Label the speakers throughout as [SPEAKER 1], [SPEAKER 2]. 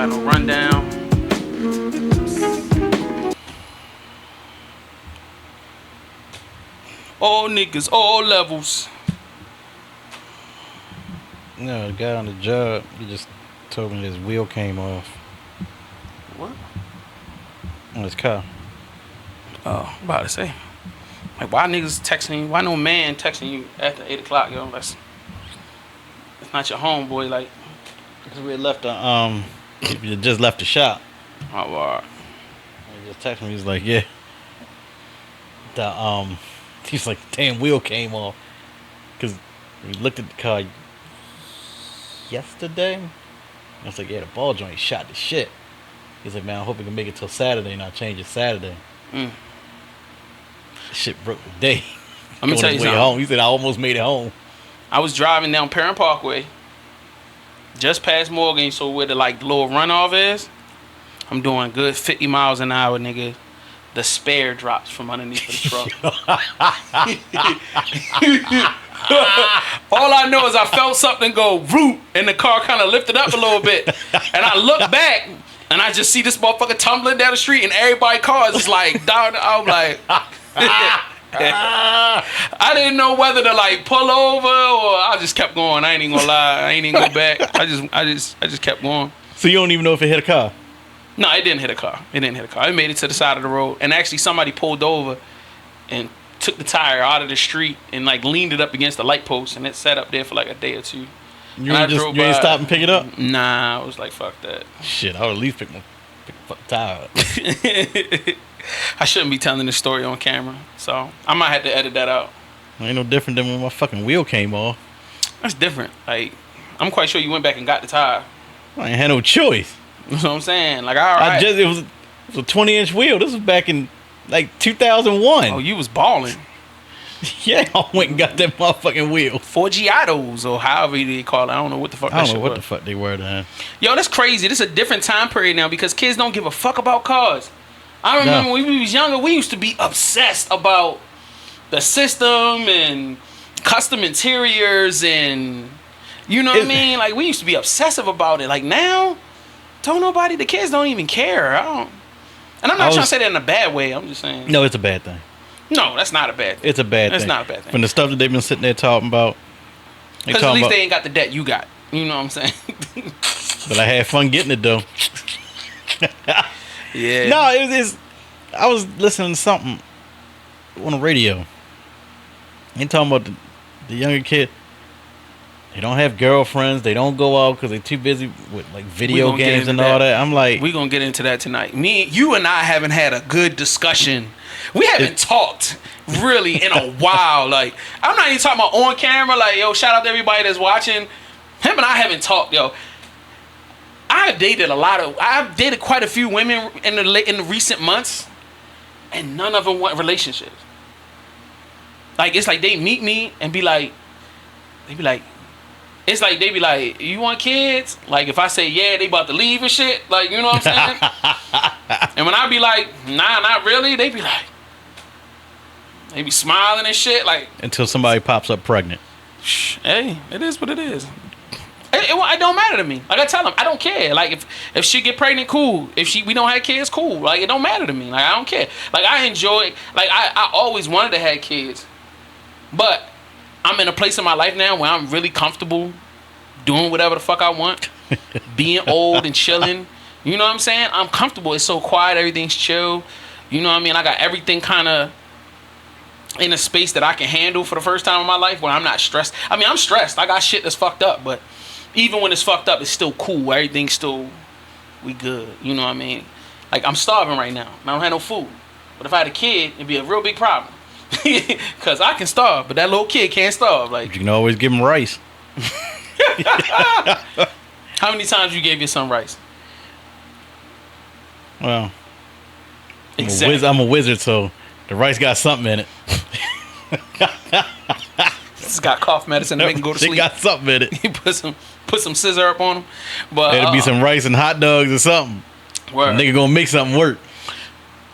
[SPEAKER 1] got no rundown. All niggas, all levels.
[SPEAKER 2] No, the guy on the job, he just told me his wheel came off
[SPEAKER 1] What?
[SPEAKER 2] on his car.
[SPEAKER 1] Oh, I'm about to say. Like, why niggas texting you? Why no man texting you after 8 o'clock, yo? That's not your homeboy, like.
[SPEAKER 2] Cause we had left the we had just left the shop.
[SPEAKER 1] Oh, wow.
[SPEAKER 2] He just texted me. He was like, "Yeah, the he's like, the damn wheel came off." Cause we looked at the car yesterday. I was like, "Yeah, the ball joint shot the shit." He's like, "Man, I hope we can make it till Saturday, and I'll change it Saturday." Shit broke the day.
[SPEAKER 1] Let me tell you something.
[SPEAKER 2] Home. He said, "I almost made it home."
[SPEAKER 1] I was driving down Parent Parkway, just past Morgan, so where the like little runoff is. I'm doing good 50 miles an hour, nigga. The spare drops from underneath the truck. All I know is I felt something go root, and the car kind of lifted up a little bit, and I look back, and I just see this motherfucker tumbling down the street, and everybody's cars is like down. I'm like. I didn't know whether to like pull over or I just kept going. I ain't even gonna lie. I ain't even go back. I just kept going.
[SPEAKER 2] So you don't even know if it hit a car?
[SPEAKER 1] No, it didn't hit a car. It made it to the side of the road, and actually somebody pulled over and took the tire out of the street and like leaned it up against the light post, and it sat up there for like a day or two.
[SPEAKER 2] You ain't stop and pick it up?
[SPEAKER 1] Nah, I was like, fuck that.
[SPEAKER 2] Shit, I would at least pick the fucking tire up.
[SPEAKER 1] I shouldn't be telling this story on camera, so I might have to edit that out.
[SPEAKER 2] Ain't no different than when my fucking wheel came off.
[SPEAKER 1] That's different. Like, I'm quite sure you went back and got the tire.
[SPEAKER 2] I ain't had no choice.
[SPEAKER 1] That's what I'm saying. Like, all right.
[SPEAKER 2] It was a 20-inch wheel. This was back in like 2001.
[SPEAKER 1] Oh, you was balling.
[SPEAKER 2] Yeah, I went and got that motherfucking wheel.
[SPEAKER 1] Forgiatos, or however they call it. I don't know what the fuck that shit was.
[SPEAKER 2] I don't know what the fuck they were then.
[SPEAKER 1] Yo, that's crazy. This is a different time period now because kids don't give a fuck about cars. I remember when we was younger, we used to be obsessed about the system and custom interiors and, you know what I mean? Like, we used to be obsessive about it. Like, now, the kids don't even care. And I'm not trying to say that in a bad way. I'm just saying.
[SPEAKER 2] No, it's a bad thing.
[SPEAKER 1] No, that's not a bad thing.
[SPEAKER 2] It's a bad thing.
[SPEAKER 1] It's not a bad thing.
[SPEAKER 2] From the stuff that they've been sitting there talking about.
[SPEAKER 1] Because at least they ain't got the debt you got. You know what I'm saying?
[SPEAKER 2] But I had fun getting it, though.
[SPEAKER 1] Yeah.
[SPEAKER 2] No, I was listening to something on the radio. They talking about the younger kid. They don't have girlfriends. They don't go out because they're too busy with like video games and all that. I'm like,
[SPEAKER 1] we gonna get into that tonight. You and I haven't had a good discussion. We haven't talked really in a while. Like, I'm not even talking about on camera. Like, yo, shout out to everybody that's watching. Him and I haven't talked, yo. I've dated quite a few women in the recent months, and none of them want relationships. Like, it's like they meet me and be like, it's like they be like, you want kids? Like, if I say yeah, they about to leave and shit. Like, you know what I'm saying? And when I be like, nah, not really, they be like, they be smiling and shit. Like,
[SPEAKER 2] until somebody pops up pregnant.
[SPEAKER 1] Hey, it is what it is. It don't matter to me. Like, I tell them, I don't care. Like, if she get pregnant, cool. If we don't have kids, cool. Like, it don't matter to me. Like, I don't care. Like, I enjoy. Like, I always wanted to have kids, but I'm in a place in my life now where I'm really comfortable doing whatever the fuck I want, being old and chilling. You know what I'm saying? I'm comfortable. It's so quiet. Everything's chill. You know what I mean? I got everything kind of in a space that I can handle for the first time in my life where I'm not stressed. I mean, I'm stressed. I got shit that's fucked up, but even when it's fucked up, it's still cool. Everything's still, we good. You know what I mean? Like, I'm starving right now. I don't have no food. But if I had a kid, it'd be a real big problem. Because I can starve, but that little kid can't starve. Like,
[SPEAKER 2] you can always give him rice.
[SPEAKER 1] How many times you gave your son rice?
[SPEAKER 2] Well,
[SPEAKER 1] exactly.
[SPEAKER 2] I'm a wizard, so the rice got something in it.
[SPEAKER 1] It's got cough medicine to make him go to sleep.
[SPEAKER 2] It got something in it.
[SPEAKER 1] He put some scissor up on him. But
[SPEAKER 2] it'll be some rice and hot dogs or something.
[SPEAKER 1] Word.
[SPEAKER 2] Nigga gonna make something work.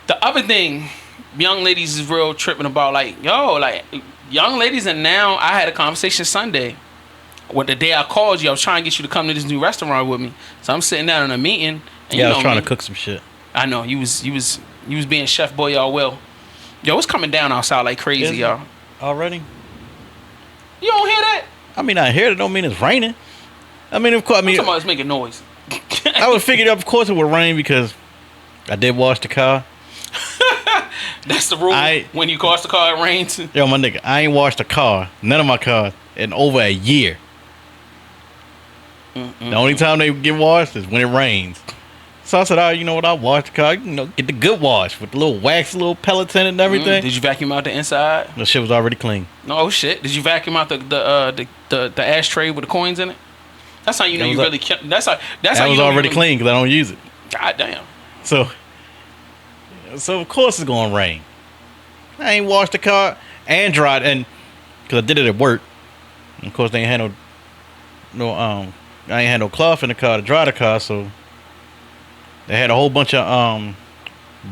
[SPEAKER 1] The other thing young ladies is real tripping about, like, yo, like, young ladies, and now I had a conversation Sunday. When the day I called you, I was trying to get you to come to this new restaurant with me. So I'm sitting down in a meeting. And
[SPEAKER 2] Yeah, I was trying to cook some shit.
[SPEAKER 1] I know you was being Chef Boyard well. Yo, it's coming down outside like crazy, y'all.
[SPEAKER 2] Already?
[SPEAKER 1] You don't hear that?
[SPEAKER 2] I mean, I hear it. Don't mean it's raining. I mean, of course. I mean,
[SPEAKER 1] I'm talking about it's making noise.
[SPEAKER 2] I would figure, of course, it would rain because I did wash the car.
[SPEAKER 1] That's the rule. When you wash the car, it rains.
[SPEAKER 2] Yo, my nigga, I ain't washed a car, none of my cars, in over a year. The only time they get washed is when it rains. So I said, "Oh, you know what? I'll wash the car. You know, get the good wash with the little wax, little pellets in it and everything."
[SPEAKER 1] Did you vacuum out the inside?
[SPEAKER 2] The shit was already clean.
[SPEAKER 1] No shit. Did you vacuum out the ashtray with the coins in it? That's how you know you really. That's how you
[SPEAKER 2] was
[SPEAKER 1] know
[SPEAKER 2] already clean because I don't use it.
[SPEAKER 1] God damn.
[SPEAKER 2] So of course it's gonna rain. I ain't washed the car and dried, and because I did it at work. And of course they ain't had I ain't had no cloth in the car to dry the car, so they had a whole bunch of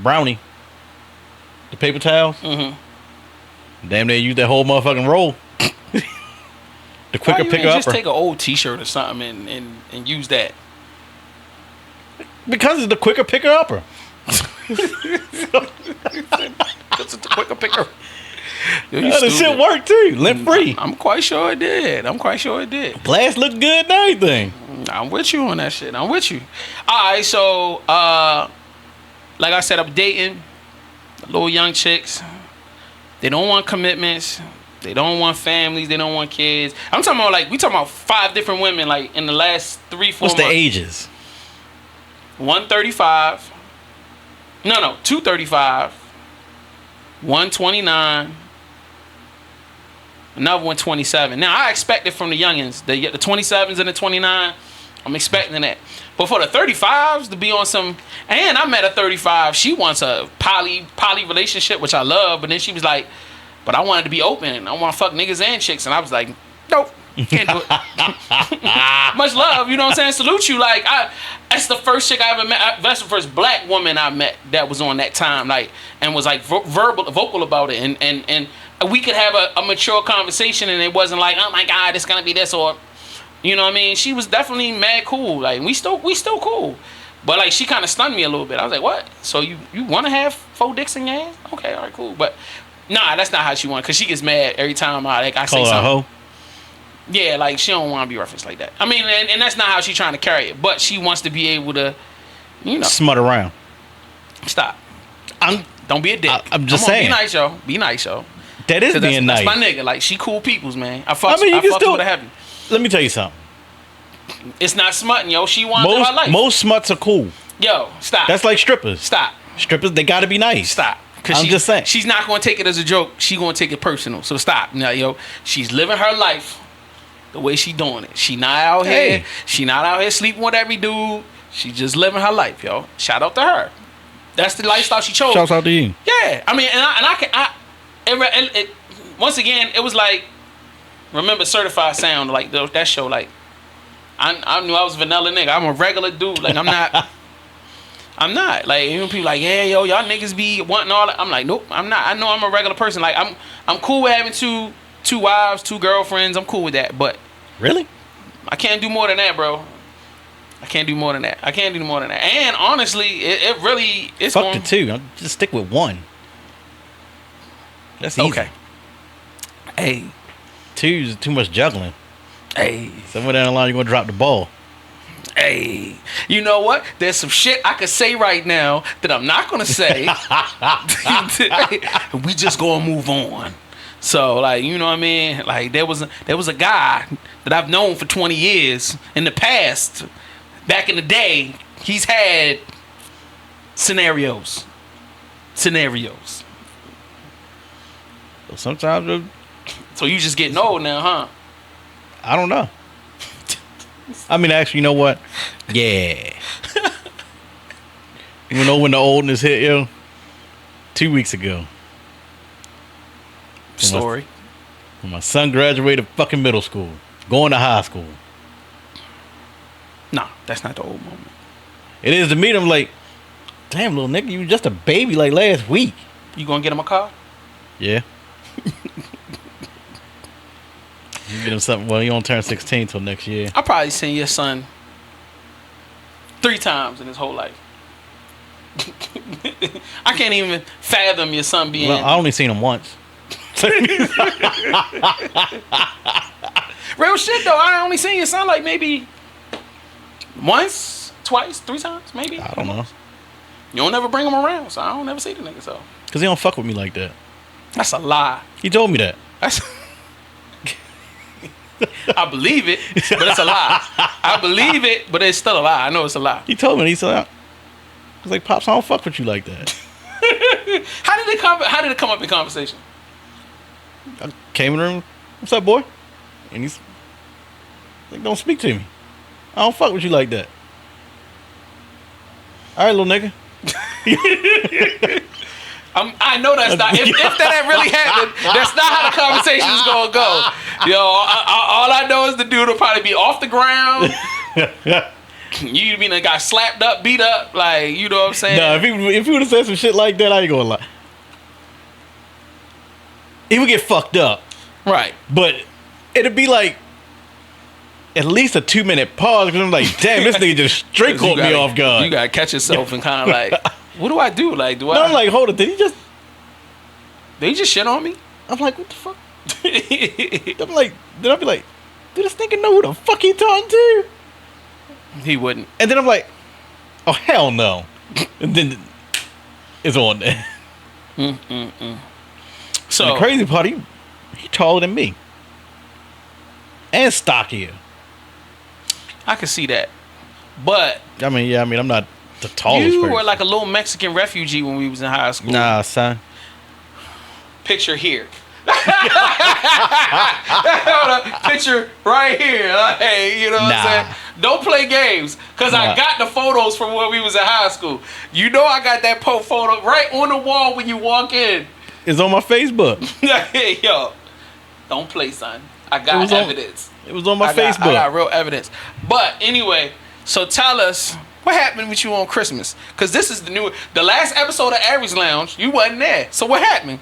[SPEAKER 2] brownie, the paper towels. Mm-hmm. Damn, they used that whole motherfucking roll. The quicker picker upper.
[SPEAKER 1] Just take an old T-shirt or something and use that.
[SPEAKER 2] Because it's the quicker picker upper.
[SPEAKER 1] Because it's the quicker picker. Yo,
[SPEAKER 2] the shit worked too, lint free.
[SPEAKER 1] I'm quite sure it did.
[SPEAKER 2] Glass looked good and everything.
[SPEAKER 1] I'm with you on that shit. I'm with you. All right, so like I said, I'm dating little young chicks. They don't want commitments. They don't want families. They don't want kids. I'm talking about we talking about 5 different women like in the last 3-4 months.
[SPEAKER 2] What's the ages?
[SPEAKER 1] 135. No, 235. 129. Another 127. Now I expect it from the youngins. The 27s and the 29. I'm expecting that. But for the 35s to be on some, and I met a 35. She wants a poly relationship, which I love. But then she was like, but I wanted to be open. I want to fuck niggas and chicks. And I was like, nope, can't do it. Much love, you know what I'm saying? Salute you. That's the first chick I ever met. That's the first black woman I met that was on that time, and was vocal about it. And we could have a mature conversation, and it wasn't like, oh my God, it's gonna be this, or you know what I mean? She was definitely mad cool. We still cool. But she kind of stunned me a little bit. I was like, what? So you want to have 4 dicks in your ass? Okay, all right, cool. But nah, that's not how she wants, because she gets mad every time I say something. Call her a hoe? Yeah, she don't want to be referenced like that. I mean, and that's not how she's trying to carry it. But she wants to be able to,
[SPEAKER 2] smut around.
[SPEAKER 1] Stop. Don't be a dick.
[SPEAKER 2] I'm just saying.
[SPEAKER 1] Be nice, yo. Be nice, yo.
[SPEAKER 2] That is being nice.
[SPEAKER 1] That's my nigga. She cool peoples, man. I fucks with her heavy.
[SPEAKER 2] Let me tell you something.
[SPEAKER 1] It's not smutting, yo. She wants to live her life.
[SPEAKER 2] Most smuts are cool.
[SPEAKER 1] Yo, stop.
[SPEAKER 2] That's like strippers.
[SPEAKER 1] Stop.
[SPEAKER 2] Strippers, they gotta be nice.
[SPEAKER 1] Stop.
[SPEAKER 2] I'm just saying.
[SPEAKER 1] She's not going to take it as a joke. She's going to take it personal. So stop. Now, yo, she's living her life the way she doing it. She not out here. She not out here sleeping with every dude. She just living her life, yo. Shout out to her. That's the lifestyle she chose.
[SPEAKER 2] Shout out to you.
[SPEAKER 1] Yeah. I mean, once again, it was remember Certified Sound, that show, I knew I was a vanilla nigga. I'm a regular dude. I'm not. I'm not. Even people yeah, yo, y'all niggas be wanting all that. I'm like, nope, I'm not. I know I'm a regular person. I'm cool with having two wives, 2 girlfriends. I'm cool with that. But
[SPEAKER 2] really,
[SPEAKER 1] I can't do more than that, bro. I can't do more than that. And honestly, it really is.
[SPEAKER 2] Fuck the 2. I'll just stick with 1. That's easy.
[SPEAKER 1] Okay. Hey.
[SPEAKER 2] 2 is too much juggling.
[SPEAKER 1] Hey.
[SPEAKER 2] Somewhere down the line, you're gonna drop the ball.
[SPEAKER 1] Hey, you know what? There's some shit I could say right now that I'm not gonna say. We just gonna move on. So, you know what I mean? There was a guy that I've known for 20 years in the past. Back in the day, he's had scenarios.
[SPEAKER 2] Sometimes.
[SPEAKER 1] So you just getting old now, huh?
[SPEAKER 2] I don't know. I mean, actually, you know what? Yeah. You know when the oldness hit, yo? 2 weeks ago.
[SPEAKER 1] Story.
[SPEAKER 2] When my son graduated fucking middle school. Going to high school.
[SPEAKER 1] Nah, that's not the old moment.
[SPEAKER 2] It is to me. I'm like, damn, little nigga, you was just a baby last week.
[SPEAKER 1] You gonna get him a car?
[SPEAKER 2] Yeah. You get him something. Well, he won't turn 16 till next year.
[SPEAKER 1] I probably seen your son 3 times in his whole life. I can't even fathom your son being.
[SPEAKER 2] Well, I only seen him once.
[SPEAKER 1] Real shit though. I only seen your son like maybe once, twice, 3 times, maybe.
[SPEAKER 2] I don't know.
[SPEAKER 1] You don't ever bring him around, so I don't never see the nigga. So
[SPEAKER 2] Cause he don't fuck with me like that.
[SPEAKER 1] that's a lie.
[SPEAKER 2] He told me that.
[SPEAKER 1] That's. I believe it, but it's a lie. I believe it, but it's still a lie. I know it's a lie.
[SPEAKER 2] He told me. He said, "I was like, Pops, I don't fuck with you like that."
[SPEAKER 1] How did it come up in conversation?
[SPEAKER 2] I came in the room. What's up, boy? And he's like, "Don't speak to me. I don't fuck with you like that." All right, little nigga.
[SPEAKER 1] I know that's not. If that really happened, that's not how the conversation's gonna go. Yo, all I know is the dude will probably be off the ground. You mean got slapped up, beat up, like, you know what I'm saying?
[SPEAKER 2] No, if he would have said some shit like that, I ain't gonna lie. He would get fucked up.
[SPEAKER 1] Right.
[SPEAKER 2] But it'd be like at least a 2-minute pause because I'm like, damn, this nigga just straight caught me off guard.
[SPEAKER 1] You gotta catch yourself and kind of like, what do I do? Like, do I?
[SPEAKER 2] No, I'm like, hold it. Did he just
[SPEAKER 1] shit on me?
[SPEAKER 2] I'm like, what the fuck? I'm like, then I'll be like, do this nigga know who the fuck he talking to?
[SPEAKER 1] He wouldn't.
[SPEAKER 2] And then I'm like, oh, hell no. And then it's on there.
[SPEAKER 1] So
[SPEAKER 2] And the crazy part, he taller than me. And stockier.
[SPEAKER 1] I can see that. But
[SPEAKER 2] I mean, I'm not the tallest
[SPEAKER 1] you
[SPEAKER 2] person.
[SPEAKER 1] were like a little Mexican refugee when we was in high school.
[SPEAKER 2] Nah, son.
[SPEAKER 1] Picture here. Picture right here. Hey, you know what I'm saying? Don't play games. Because I got the photos from when we was in high school. You know I got that photo right on the wall when you walk in.
[SPEAKER 2] It's on my Facebook.
[SPEAKER 1] Hey, yo. Don't play, son. I got evidence.
[SPEAKER 2] It was on my Facebook.
[SPEAKER 1] I got real evidence. But anyway, so tell us what happened with you on Christmas. Because this is the last episode of Aries Lounge, you wasn't there. So what happened?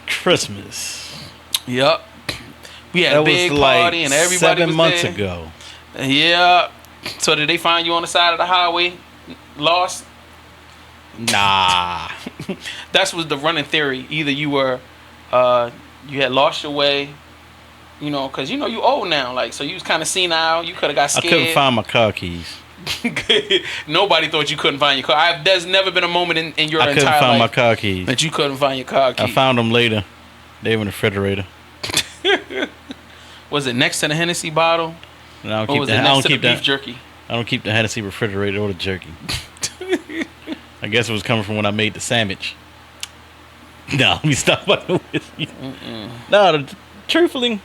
[SPEAKER 2] Christmas.
[SPEAKER 1] Yup. We had a big party and everybody
[SPEAKER 2] 7
[SPEAKER 1] was
[SPEAKER 2] months
[SPEAKER 1] there.
[SPEAKER 2] ago.
[SPEAKER 1] Yeah. So did they find you on the side of the highway, lost?
[SPEAKER 2] Nah.
[SPEAKER 1] That was the running theory. Either you were, you had lost your way, you know, because you know you old now, like, so you was kind of senile. You could have got scared.
[SPEAKER 2] I couldn't find my car keys.
[SPEAKER 1] Nobody thought you couldn't find your car. There's never been a moment in your entire life
[SPEAKER 2] I couldn't find my car keys.
[SPEAKER 1] that you couldn't find your car keys.
[SPEAKER 2] I found them later. They were in the refrigerator.
[SPEAKER 1] Was it next to the Hennessy bottle?
[SPEAKER 2] And I
[SPEAKER 1] Or was it next to the beef jerky?
[SPEAKER 2] I don't keep the Hennessy refrigerator or the jerky. I guess it was coming from when I made the sandwich. No, let me stop by the whiskey. No, truthfully,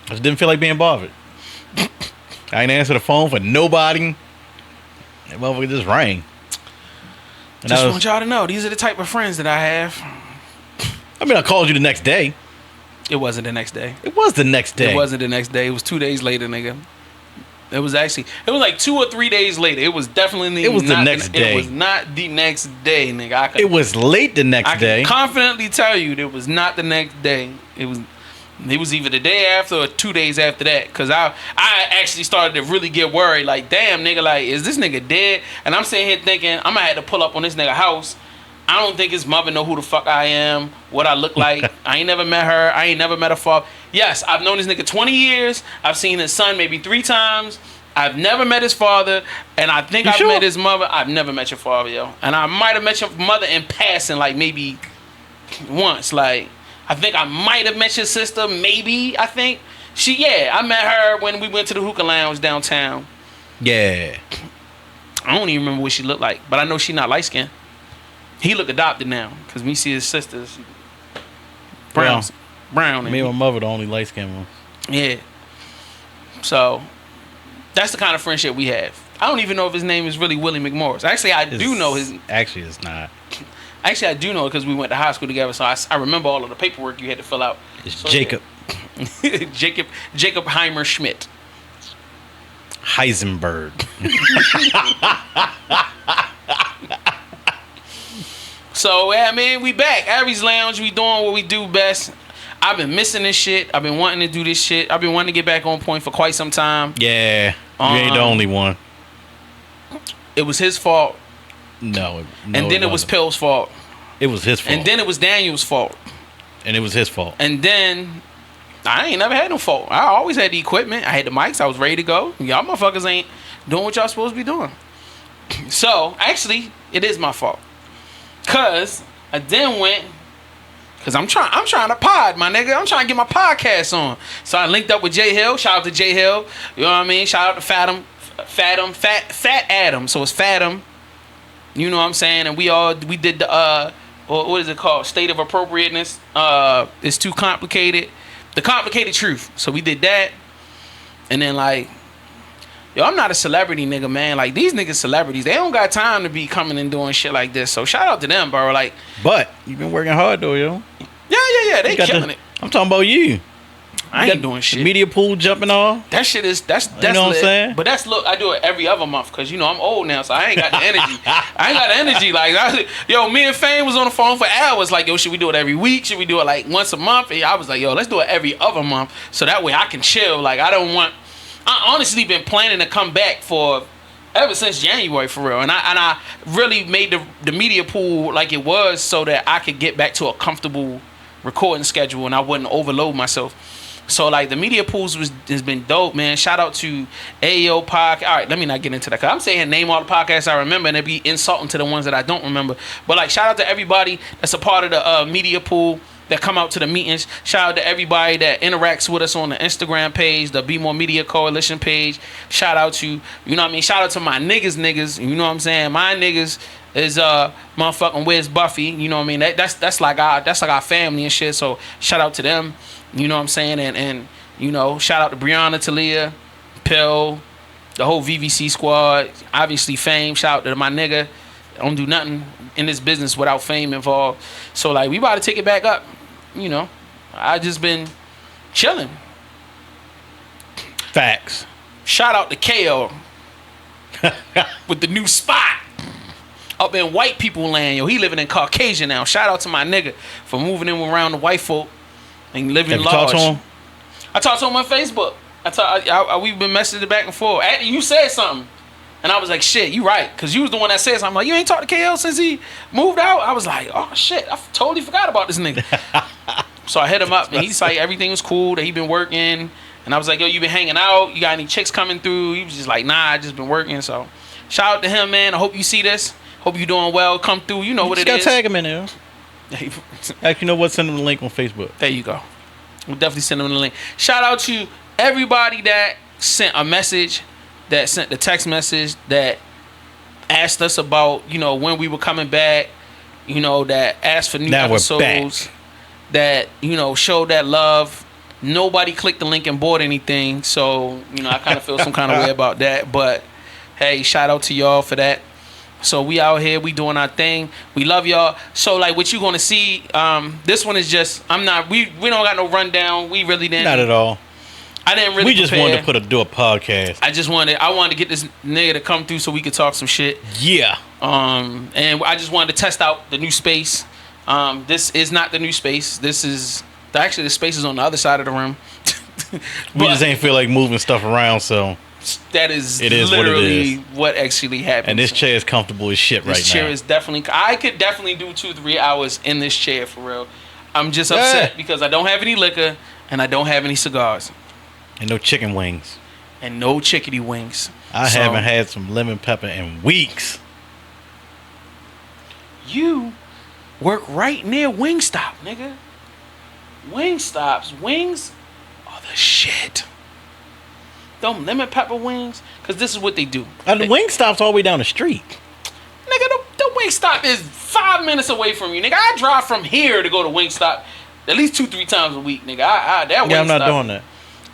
[SPEAKER 2] I just didn't feel like being bothered. I ain't answer the phone for nobody. That motherfucker just rang. And
[SPEAKER 1] Just want y'all to know, these are the type of friends that I have.
[SPEAKER 2] I mean, I called you the next day.
[SPEAKER 1] It wasn't the next day.
[SPEAKER 2] It was the next day.
[SPEAKER 1] It wasn't the next day. It was 2 days later, nigga. It was like 2 or 3 days later. It was definitely
[SPEAKER 2] the next day.
[SPEAKER 1] It was not the next day, nigga.
[SPEAKER 2] It was late the next day.
[SPEAKER 1] I can confidently tell you it was not the next day. It was either the day after or 2 days after that. Because I actually started to really get worried. Like, damn, nigga, like, is this nigga dead? And I'm sitting here thinking, I'm going to have to pull up on this nigga house. I don't think his mother know who the fuck I am, what I look like. I ain't never met her. I ain't never met her father. Yes, I've known this nigga 20 years. I've seen his son maybe 3 times. I've never met his father. And I think I've met his mother. I've never met your father, yo. And I might have met your mother in passing, like, maybe once. Like, I think I might have met your sister, maybe, I think. I met her when we went to the hookah lounge downtown.
[SPEAKER 2] Yeah.
[SPEAKER 1] I don't even remember what she looked like, but I know she not light-skinned. He look adopted now, because me see his sisters. Brown.
[SPEAKER 2] Me and my mother the only light-skinned ones.
[SPEAKER 1] Yeah. So, that's the kind of friendship we have. I don't even know if his name is really Willie McMorris. Actually, I do know his...
[SPEAKER 2] Actually, it's not.
[SPEAKER 1] Actually, I do know it because we went to high school together, so I remember all of the paperwork you had to fill out.
[SPEAKER 2] It's Jacob.
[SPEAKER 1] Jacob Heimer Schmidt.
[SPEAKER 2] Heisenberg.
[SPEAKER 1] So yeah, man, we back. Aries Lounge, we doing what we do best. I've been missing this shit. I've been wanting to do this shit. I've been wanting to get back on point for quite some time.
[SPEAKER 2] Yeah, you ain't the only one.
[SPEAKER 1] It was his fault.
[SPEAKER 2] No,
[SPEAKER 1] and then it was Pill's fault.
[SPEAKER 2] It was his fault.
[SPEAKER 1] And then it was Daniel's fault.
[SPEAKER 2] And it was his fault.
[SPEAKER 1] And then I ain't never had no fault. I always had the equipment. I had the mics. I was ready to go. Y'all motherfuckers ain't doing what y'all supposed to be doing. So actually, it is my fault. Cause I then went. Cause I'm trying to pod, my nigga. I'm trying to get my podcast on. So I linked up with J Hill. Shout out to J Hill. You know what I mean? Shout out to Fat Adam. So it's Fathom. You know what I'm saying? And we did the what is it called? State of appropriateness. It's too complicated. The complicated truth. So we did that. And then like, yo, I'm not a celebrity nigga, man. Like these niggas celebrities, they don't got time to be coming and doing shit like this. So shout out to them, bro. Like,
[SPEAKER 2] but you've been working hard though, yo.
[SPEAKER 1] Yeah. They killing it.
[SPEAKER 2] I'm talking about you.
[SPEAKER 1] I ain't doing shit.
[SPEAKER 2] Media pool jumping off.
[SPEAKER 1] That shit is that's
[SPEAKER 2] you know what I'm saying?
[SPEAKER 1] But I do it every other month because you know I'm old now, so I ain't got the energy. I ain't got the energy. Like me and Fame was on the phone for hours. Like, yo, should we do it every week? Should we do it like once a month? And I was like, yo, let's do it every other month, so that way I can chill. Like I honestly been planning to come back for ever since January for real, and I really made the media pool like it was so that I could get back to a comfortable recording schedule and I wouldn't overload myself. So like the media pools has been dope, man. Shout out to AO Podcast. All right, let me not get into that because I'm saying name all the podcasts I remember and it'd be insulting to the ones that I don't remember. But like shout out to everybody that's a part of the media pool that come out to the meetings. Shout out to everybody that interacts with us on the Instagram page, the Be More Media Coalition page. Shout out to, you know what I mean? Shout out to my niggas. You know what I'm saying? My niggas is motherfucking Where's Buffy? You know what I mean? That's like our family and shit. So shout out to them. You know what I'm saying? And you know, shout out to Brianna, Talia, Pill, the whole VVC squad. Obviously Fame. Shout out to my nigga. I don't do nothing in this business without Fame involved. So like we about to take it back up. You know, I just been chilling.
[SPEAKER 2] Facts.
[SPEAKER 1] Shout out to KO with the new spot up in white people land. Yo, he living in Caucasian now. Shout out to my nigga for moving in around the white folk and living large.
[SPEAKER 2] Have you talked to him?
[SPEAKER 1] I talked to him on Facebook. We've been messaging back and forth. You said something. And I was like, shit, you right. Because you was the one that said something. I'm like, you ain't talked to KL since he moved out? I was like, oh, shit, I totally forgot about this nigga. So I hit him up, and he's like, everything was cool, that he been working. And I was like, yo, you been hanging out? You got any chicks coming through? He was just like, nah, I just been working. So shout out to him, man. I hope you see this. Hope you doing well. Come through. You know what it is.
[SPEAKER 2] Just gotta tag him in there. Actually, you know what? Send him the link on Facebook.
[SPEAKER 1] There you go. We'll definitely send him the link. Shout out to everybody that sent a message, that sent the text message, that asked us about, you know, when we were coming back, you know, that asked for new episodes, that, you know, showed that love. Nobody clicked the link and bought anything, so, you know, I kind of feel some kind of way about that, but hey, shout out to y'all for that. So we out here, we doing our thing. We love y'all. So like what you gonna see, this one is just, we don't got no rundown. We really didn't.
[SPEAKER 2] Not at all.
[SPEAKER 1] I didn't really
[SPEAKER 2] We just
[SPEAKER 1] prepare.
[SPEAKER 2] wanted to do a podcast.
[SPEAKER 1] I wanted to get this nigga to come through so we could talk some shit.
[SPEAKER 2] Yeah.
[SPEAKER 1] And I just wanted to test out the new space. This is not the new space. This is actually the space is on the other side of the room.
[SPEAKER 2] We just ain't feel like moving stuff around, so
[SPEAKER 1] that is
[SPEAKER 2] literally
[SPEAKER 1] what actually happened.
[SPEAKER 2] And this chair is comfortable as shit right now.
[SPEAKER 1] This chair is definitely. I could definitely do 2-3 hours in this chair for real. I'm just upset because I don't have any liquor and I don't have any cigars.
[SPEAKER 2] And no chicken wings.
[SPEAKER 1] And no chickadee wings.
[SPEAKER 2] I haven't had some lemon pepper in weeks.
[SPEAKER 1] You work right near Wingstop, nigga. Wings are the shit. Them lemon pepper wings, because this is what they do.
[SPEAKER 2] And the Wingstop's all the way down the street.
[SPEAKER 1] Nigga, the Wingstop is 5 minutes away from you, nigga. I drive from here to go to Wingstop at least 2-3 times a week, nigga. Wingstop,
[SPEAKER 2] I'm not doing that.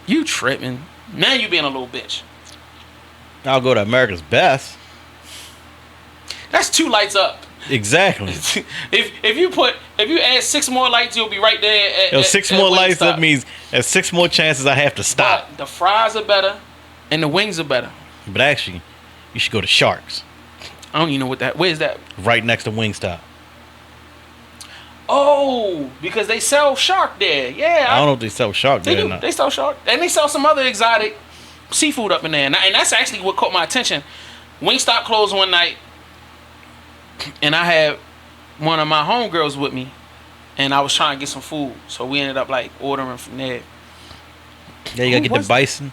[SPEAKER 1] You tripping. Now you being a little bitch.
[SPEAKER 2] I'll go to America's Best.
[SPEAKER 1] That's 2 lights up.
[SPEAKER 2] Exactly.
[SPEAKER 1] if you add 6 more lights, you'll be right there at
[SPEAKER 2] 6 more lights, that means there's 6 more chances I have to stop.
[SPEAKER 1] But the fries are better and the wings are better.
[SPEAKER 2] But actually, you should go to Sharks.
[SPEAKER 1] I don't even know what that. Where's that?
[SPEAKER 2] Right next to Wingstop.
[SPEAKER 1] Oh, because they sell shark there. Yeah,
[SPEAKER 2] I don't know if they sell shark
[SPEAKER 1] they
[SPEAKER 2] there or
[SPEAKER 1] do.
[SPEAKER 2] not.
[SPEAKER 1] They sell shark, and they sell some other exotic seafood up in there. And that's actually what caught my attention. Wingstop closed one night, and I had one of my homegirls with me, and I was trying to get some food, so we ended up like ordering from there.
[SPEAKER 2] Yeah, you gotta get the bison.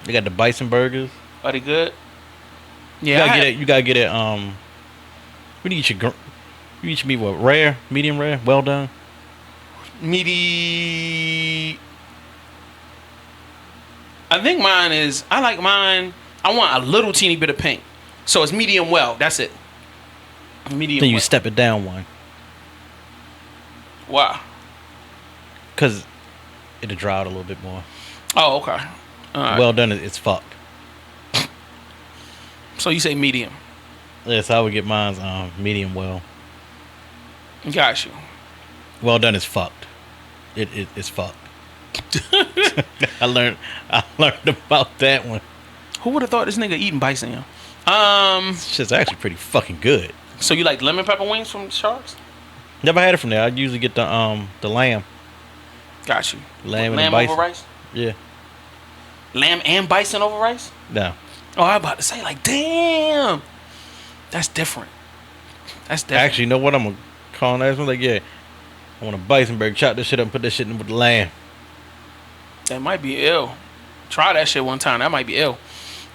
[SPEAKER 2] They got the bison burgers.
[SPEAKER 1] Are they good?
[SPEAKER 2] You
[SPEAKER 1] Yeah,
[SPEAKER 2] gotta get it. What do you eat your? You eat your meat what? Rare, medium rare, well done.
[SPEAKER 1] meaty. I think mine is. I like mine. I want a little teeny bit of pink, so it's medium well. That's it. Medium.
[SPEAKER 2] Then you
[SPEAKER 1] well.
[SPEAKER 2] step it down one,
[SPEAKER 1] Wow.
[SPEAKER 2] cause it'll dry out a little bit more.
[SPEAKER 1] Oh, okay. All right.
[SPEAKER 2] Well done, it's fucked.
[SPEAKER 1] So you say medium.
[SPEAKER 2] Yes, I would get mine's medium well.
[SPEAKER 1] Got you.
[SPEAKER 2] Well done is fucked. It's fucked. I learned about that one.
[SPEAKER 1] Who would have thought this nigga eating bison? Yo?
[SPEAKER 2] This shit's actually pretty fucking good.
[SPEAKER 1] So you like lemon pepper wings from Sharks?
[SPEAKER 2] Never had it from there. I usually get the lamb.
[SPEAKER 1] Got you.
[SPEAKER 2] Lamb and
[SPEAKER 1] Lamb
[SPEAKER 2] bison.
[SPEAKER 1] over rice?
[SPEAKER 2] Yeah.
[SPEAKER 1] Lamb and bison over rice?
[SPEAKER 2] No.
[SPEAKER 1] Oh, I was about to say, like, damn. That's different. That's different.
[SPEAKER 2] Actually, you know what? I'm gonna call and ask him like, yeah, I want a bison burger. Chop this shit up and put that shit in with the lamb.
[SPEAKER 1] That might be ill. Try that shit one time. That might be ill.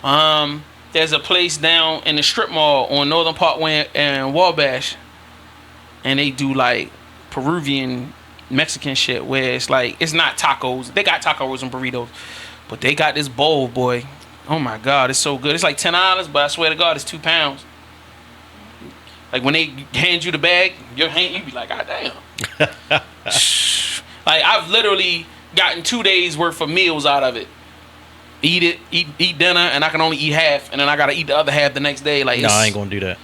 [SPEAKER 1] There's a place down in the strip mall on Northern Parkway and Wabash, and they do like Peruvian Mexican shit where it's like it's not tacos. They got tacos and burritos, but they got this bowl, boy. Oh my God, it's so good. It's like $10, but I swear to God, it's £2. Like when they hand you the bag, you be like, God damn. Like I've literally gotten 2 days worth of meals out of it. Eat dinner, and I can only eat half, and then I gotta eat the other half the next day. Like
[SPEAKER 2] No, I ain't gonna do that.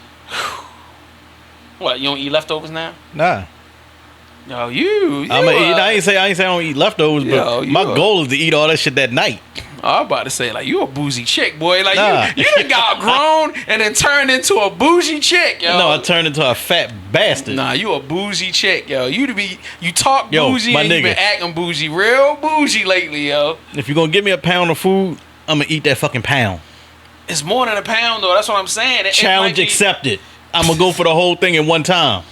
[SPEAKER 1] What, you don't eat leftovers now?
[SPEAKER 2] Nah.
[SPEAKER 1] Yo, you
[SPEAKER 2] I ain't say I don't eat leftovers, but my goal is to eat all that shit that night.
[SPEAKER 1] I'm about to say, like, you a bougie chick, boy. Like,
[SPEAKER 2] Nah.
[SPEAKER 1] you done got grown and then turned into a bougie chick, yo.
[SPEAKER 2] No, I turned into a fat bastard.
[SPEAKER 1] Nah, you a bougie chick, yo. You talk bougie
[SPEAKER 2] my
[SPEAKER 1] and you
[SPEAKER 2] nigga.
[SPEAKER 1] been acting bougie, real bougie lately, yo.
[SPEAKER 2] If you're gonna give me a pound of food, I'm gonna eat that fucking pound.
[SPEAKER 1] It's more than a pound, though. That's what I'm saying.
[SPEAKER 2] Challenge accepted. I'm gonna go for the whole thing in one time.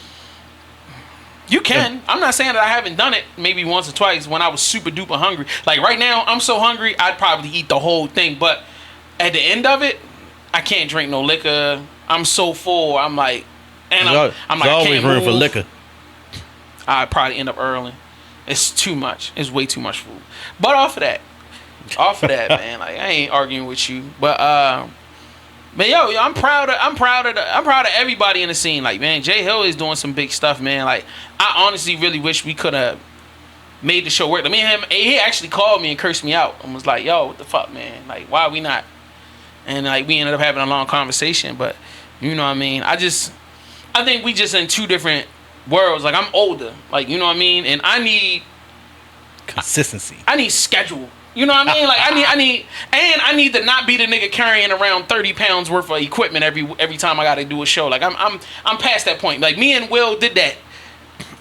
[SPEAKER 1] You can. I'm not saying that I haven't done it maybe once or twice when I was super duper hungry. Like right now, I'm so hungry, I'd probably eat the whole thing. But at the end of it, I can't drink no liquor. I'm so full. I'm like, and I'm like,
[SPEAKER 2] There's always
[SPEAKER 1] I can't
[SPEAKER 2] room
[SPEAKER 1] move.
[SPEAKER 2] for liquor.
[SPEAKER 1] I'd probably end up early. It's too much. It's way too much food. But off of that, man. Like I ain't arguing with you. But yo, I'm proud of everybody in the scene. Like, man, Jay Hill is doing some big stuff, man. Like, I honestly really wish we could have made the show work. I mean, he actually called me and cursed me out and was like, yo, what the fuck, man? Like, why are we not? And like, we ended up having a long conversation. But you know what I mean? I think we just in two different worlds. Like, I'm older. Like, you know what I mean? And I need
[SPEAKER 2] consistency.
[SPEAKER 1] I need schedule. You know what I mean? Like I need to not be the nigga carrying around 30 pounds worth of equipment every time I gotta do a show. Like I'm past that point. Like me and Will did that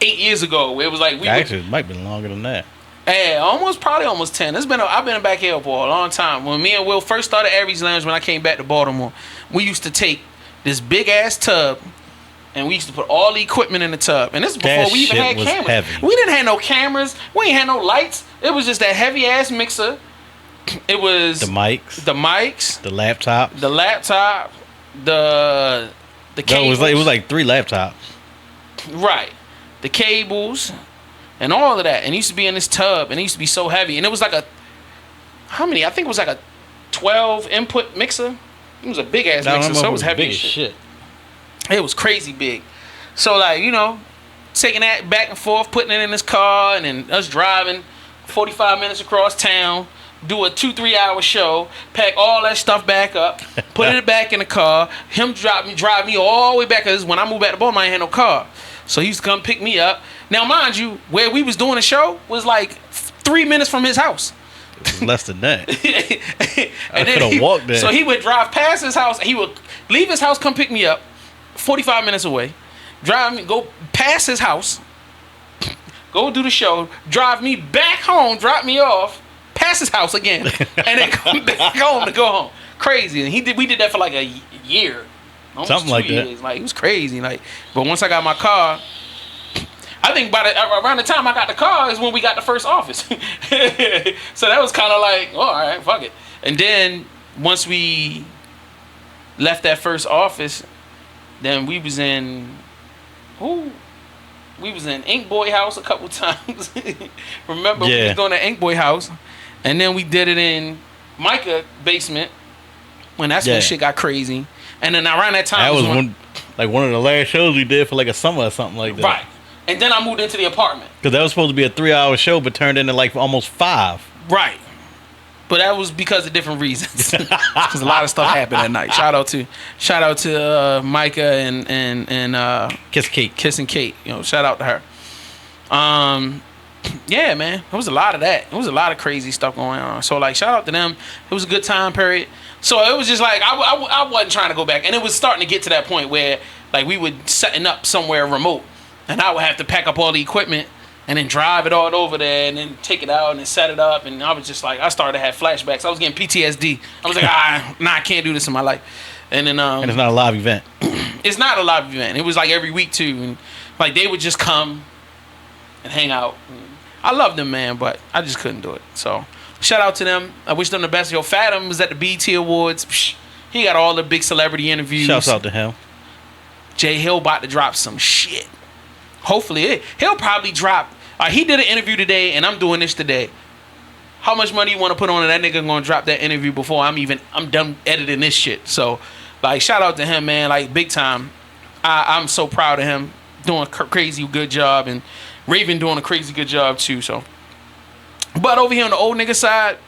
[SPEAKER 1] 8 years ago. It was like
[SPEAKER 2] Actually, it might be longer than that.
[SPEAKER 1] Yeah, probably almost 10. I've been back here for a long time. When me and Will first started Aries Lounge, when I came back to Baltimore, we used to take this big ass tub and we used to put all the equipment in the tub. And this is before we even had cameras. Heavy. We didn't have no cameras. We ain't had no lights. It was just that heavy ass mixer. It was
[SPEAKER 2] the mics,
[SPEAKER 1] the
[SPEAKER 2] laptop,
[SPEAKER 1] the cables.
[SPEAKER 2] No, it was like 3 laptops.
[SPEAKER 1] Right. The cables and all of that. And it used to be in this tub and it used to be so heavy. And it was like how many? I think it was like a 12 input mixer. It was a big ass mixer, so it was heavy as shit. It was crazy big. So like, you know, taking that back and forth, putting it in this car, and then us driving 45 minutes across town, do a 2-3 hour show, pack all that stuff back up, put it back in the car, him drive me all the way back, because when I moved back to Baltimore, I ain't had no car. So he used to come pick me up. Now mind you, where we was doing the show was like 3 minutes from his house.
[SPEAKER 2] It was less than that.
[SPEAKER 1] I could have walked there. So he would drive past his house, he would leave his house, come pick me up, 45 minutes away, drive me, go past his house, go do the show, drive me back home, drop me off, pass his house again, and then come back home to go home. Crazy. And we did that for like a year. Almost
[SPEAKER 2] Something like
[SPEAKER 1] 2 years. Like, it was crazy. Like, but once I got my car, I think around the time I got the car is when we got the first office. So that was kind of like, oh, all right, fuck it. And then once we left that first office, then we was in Ink Boy House a couple times. Remember, we was doing the Ink Boy House, and then we did it in Micah basement when when shit got crazy. And then around that time,
[SPEAKER 2] that was one of the last shows we did for like a summer or something like that.
[SPEAKER 1] Right. And then I moved into the apartment.
[SPEAKER 2] Because that was supposed to be a 3-hour show, but turned into like almost 5.
[SPEAKER 1] Right. But that was because of different reasons. Because a lot of stuff happened at night. Shout out to Micah and Kiss and Kate. You know, shout out to her. Yeah, man. There was a lot of that. There was a lot of crazy stuff going on. So like, shout out to them. It was a good time period. So it was just like I wasn't trying to go back, and it was starting to get to that point where like we would setting up somewhere remote. And I would have to pack up all the equipment and then drive it all over there and then take it out and then set it up. And I was just like, I started to have flashbacks. I was getting PTSD. I was like, I can't do this in my life. And then
[SPEAKER 2] and it's not a live event.
[SPEAKER 1] It's not a live event. It was like every week too. And like they would just come and hang out. And I love them, man, but I just couldn't do it. So shout out to them. I wish them the best. Yo, Fathom was at the BET Awards. Psh, he got all the big celebrity interviews.
[SPEAKER 2] Shouts out to him.
[SPEAKER 1] Jay Hill about to drop some shit. Hopefully, he'll probably drop. He did an interview today, and I'm doing this today. How much money you want to put on it? That nigga gonna drop that interview before I'm done editing this shit. So, like, shout out to him, man. Like, big time. I'm so proud of him doing a crazy good job, and Raven doing a crazy good job too. So, but over here on the old nigga side,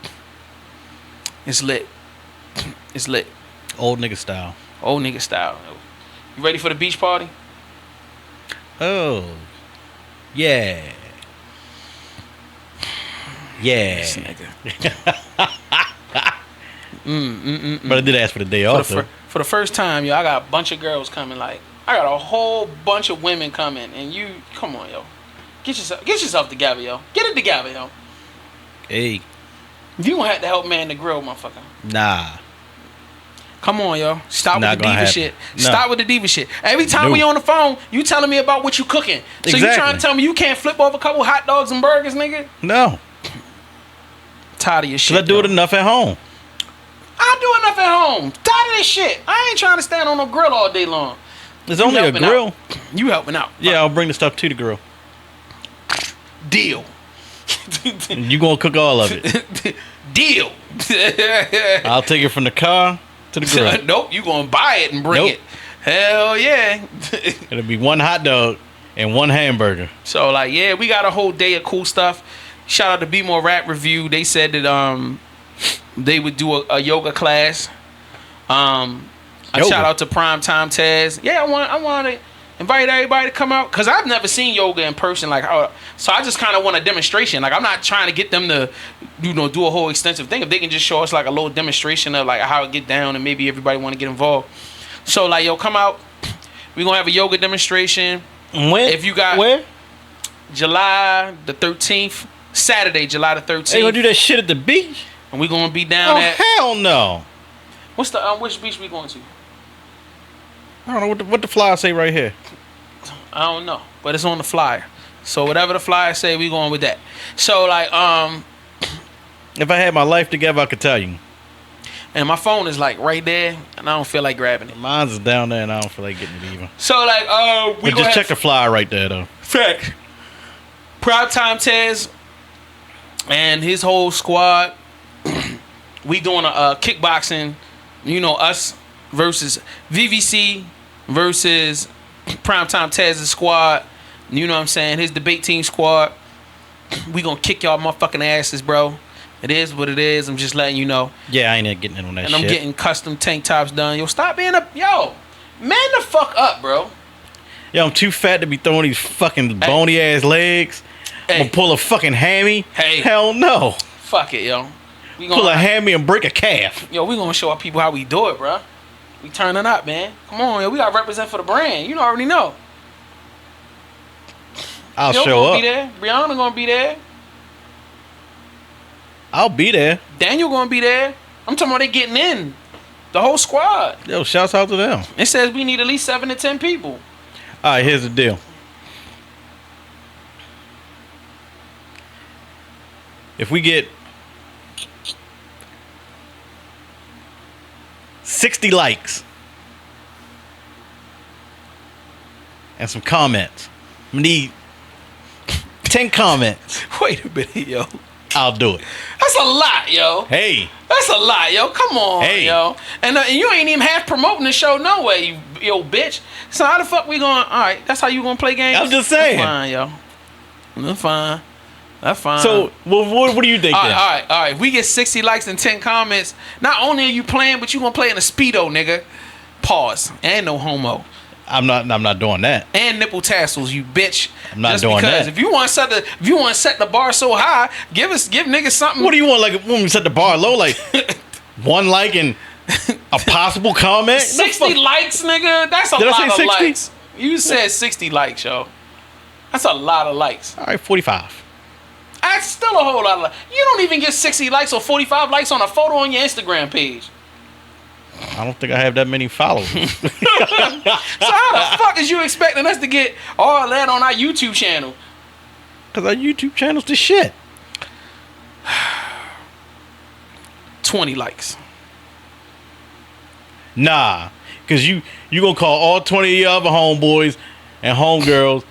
[SPEAKER 1] it's lit. It's lit.
[SPEAKER 2] Old nigga style.
[SPEAKER 1] Old nigga style. You ready for the beach party?
[SPEAKER 2] Oh, yeah. Yeah.
[SPEAKER 1] This nigga.
[SPEAKER 2] But I did ask for the day off.
[SPEAKER 1] For the first time, yo, I got a bunch of girls coming. Like, I got a whole bunch of women coming. And you, come on, yo. Get yourself together, yo. Get it together, yo.
[SPEAKER 2] Hey.
[SPEAKER 1] You gonna have to help man the grill, motherfucker.
[SPEAKER 2] Nah.
[SPEAKER 1] Come on, yo. Stop with the diva shit.
[SPEAKER 2] No.
[SPEAKER 1] Stop with the diva shit. Every time we on the phone, you telling me about what you cooking. So
[SPEAKER 2] exactly.
[SPEAKER 1] You trying to tell me you can't flip over a couple hot dogs and burgers, nigga?
[SPEAKER 2] No.
[SPEAKER 1] Tired of your shit.
[SPEAKER 2] I do it enough at home.
[SPEAKER 1] I do enough at home. Tired of this shit. I ain't trying to stand on no grill all day long.
[SPEAKER 2] There's only a grill.
[SPEAKER 1] Out. You helping out.
[SPEAKER 2] Yeah, I'll bring the stuff to the grill.
[SPEAKER 1] Deal.
[SPEAKER 2] You gonna cook all of it.
[SPEAKER 1] Deal.
[SPEAKER 2] I'll take it from the car to the grill.
[SPEAKER 1] Nope, you gonna buy it and bring it. Hell yeah.
[SPEAKER 2] It'll be one hot dog and one hamburger.
[SPEAKER 1] So like, yeah, we got a whole day of cool stuff. Shout out to Be More Rap Review. They said that they would do a yoga class. Shout out to Primetime Taz. Yeah, I want to invite everybody to come out because I've never seen yoga in person. So I just kind of want a demonstration. Like, I'm not trying to get them to, do a whole extensive thing. If they can just show us like a little demonstration of like how it get down, and maybe everybody want to get involved. So like, yo, come out. We're gonna have a yoga demonstration.
[SPEAKER 2] When?
[SPEAKER 1] If you got
[SPEAKER 2] where?
[SPEAKER 1] July the 13th, Saturday, July the 13th.
[SPEAKER 2] They gonna do that shit at the beach?
[SPEAKER 1] And we're gonna be down at.
[SPEAKER 2] Hell no.
[SPEAKER 1] What's the which beach we going to?
[SPEAKER 2] I don't know what the flyer say right here.
[SPEAKER 1] I don't know, but it's on the flyer. So whatever the flyer say, we going with that. So like,
[SPEAKER 2] if I had my life together, I could tell you.
[SPEAKER 1] And my phone is like right there, and I don't feel like grabbing it.
[SPEAKER 2] Mine's is down there, and I don't feel like getting it either.
[SPEAKER 1] So like,
[SPEAKER 2] we just check the flyer right there though.
[SPEAKER 1] Fact. Primetime Taz and his whole squad. We doing a kickboxing. Us versus VVC versus Primetime Taz's squad. You know what I'm saying? His debate team squad. We gonna kick y'all motherfucking asses, bro. It is what it is. I'm just letting you know.
[SPEAKER 2] Yeah, I ain't getting in on that shit.
[SPEAKER 1] And I'm getting custom tank tops done. Yo, stop being man the fuck up, bro.
[SPEAKER 2] Yo, I'm too fat to be throwing these fucking bony ass legs. I'm gonna pull a fucking hammy. Hell no.
[SPEAKER 1] Fuck it, yo.
[SPEAKER 2] We gonna pull a hammy and break a calf.
[SPEAKER 1] Yo, we gonna show our people how we do it, bro. We turning up, man. Come on, yo. We gotta represent for the brand. You already know.
[SPEAKER 2] I'll
[SPEAKER 1] Yo
[SPEAKER 2] show
[SPEAKER 1] gonna
[SPEAKER 2] up.
[SPEAKER 1] be there. Brianna gonna be there.
[SPEAKER 2] I'll be there.
[SPEAKER 1] Daniel gonna be there. I'm talking about they getting in. The whole squad.
[SPEAKER 2] Yo, shouts out to them.
[SPEAKER 1] It says we need at least 7 to 10 people.
[SPEAKER 2] All right, here's the deal. If we get 60 likes and some comments, we need 10 comments.
[SPEAKER 1] Wait a minute, yo.
[SPEAKER 2] I'll do it.
[SPEAKER 1] That's a lot, yo.
[SPEAKER 2] Hey,
[SPEAKER 1] That's a lot, yo. Come on,
[SPEAKER 2] Hey.
[SPEAKER 1] yo. And you ain't even half promoting the show, no way, yo, bitch. So how the fuck we going? All right, that's how you gonna play games?
[SPEAKER 2] I'm just saying.
[SPEAKER 1] That's fine, yo. That's fine. That's fine.
[SPEAKER 2] so what do you think
[SPEAKER 1] all
[SPEAKER 2] then?
[SPEAKER 1] right. If we get 60 likes and 10 comments, not only are you playing, but you gonna play in a Speedo, nigga. Pause. And no homo.
[SPEAKER 2] I'm not doing that.
[SPEAKER 1] And nipple tassels, you bitch.
[SPEAKER 2] I'm not
[SPEAKER 1] Just
[SPEAKER 2] doing
[SPEAKER 1] because
[SPEAKER 2] that.
[SPEAKER 1] if you want to set the bar so high, give niggas something.
[SPEAKER 2] What do you want? Like when we set the bar low, like one like and a possible comment?
[SPEAKER 1] 60 likes, nigga. That's a
[SPEAKER 2] Did I
[SPEAKER 1] lot
[SPEAKER 2] say
[SPEAKER 1] of
[SPEAKER 2] 60?
[SPEAKER 1] likes. You said 60 likes, yo. That's a lot of likes.
[SPEAKER 2] All right, 45.
[SPEAKER 1] That's still a whole lot of likes. You don't even get 60 likes or 45 likes on a photo on your Instagram page.
[SPEAKER 2] I don't think I have that many followers.
[SPEAKER 1] So how the fuck is you expecting us to get all that on our YouTube channel?
[SPEAKER 2] Because our YouTube channel's the shit.
[SPEAKER 1] 20 likes.
[SPEAKER 2] Nah, because you gonna call all 20 of your other homeboys and homegirls.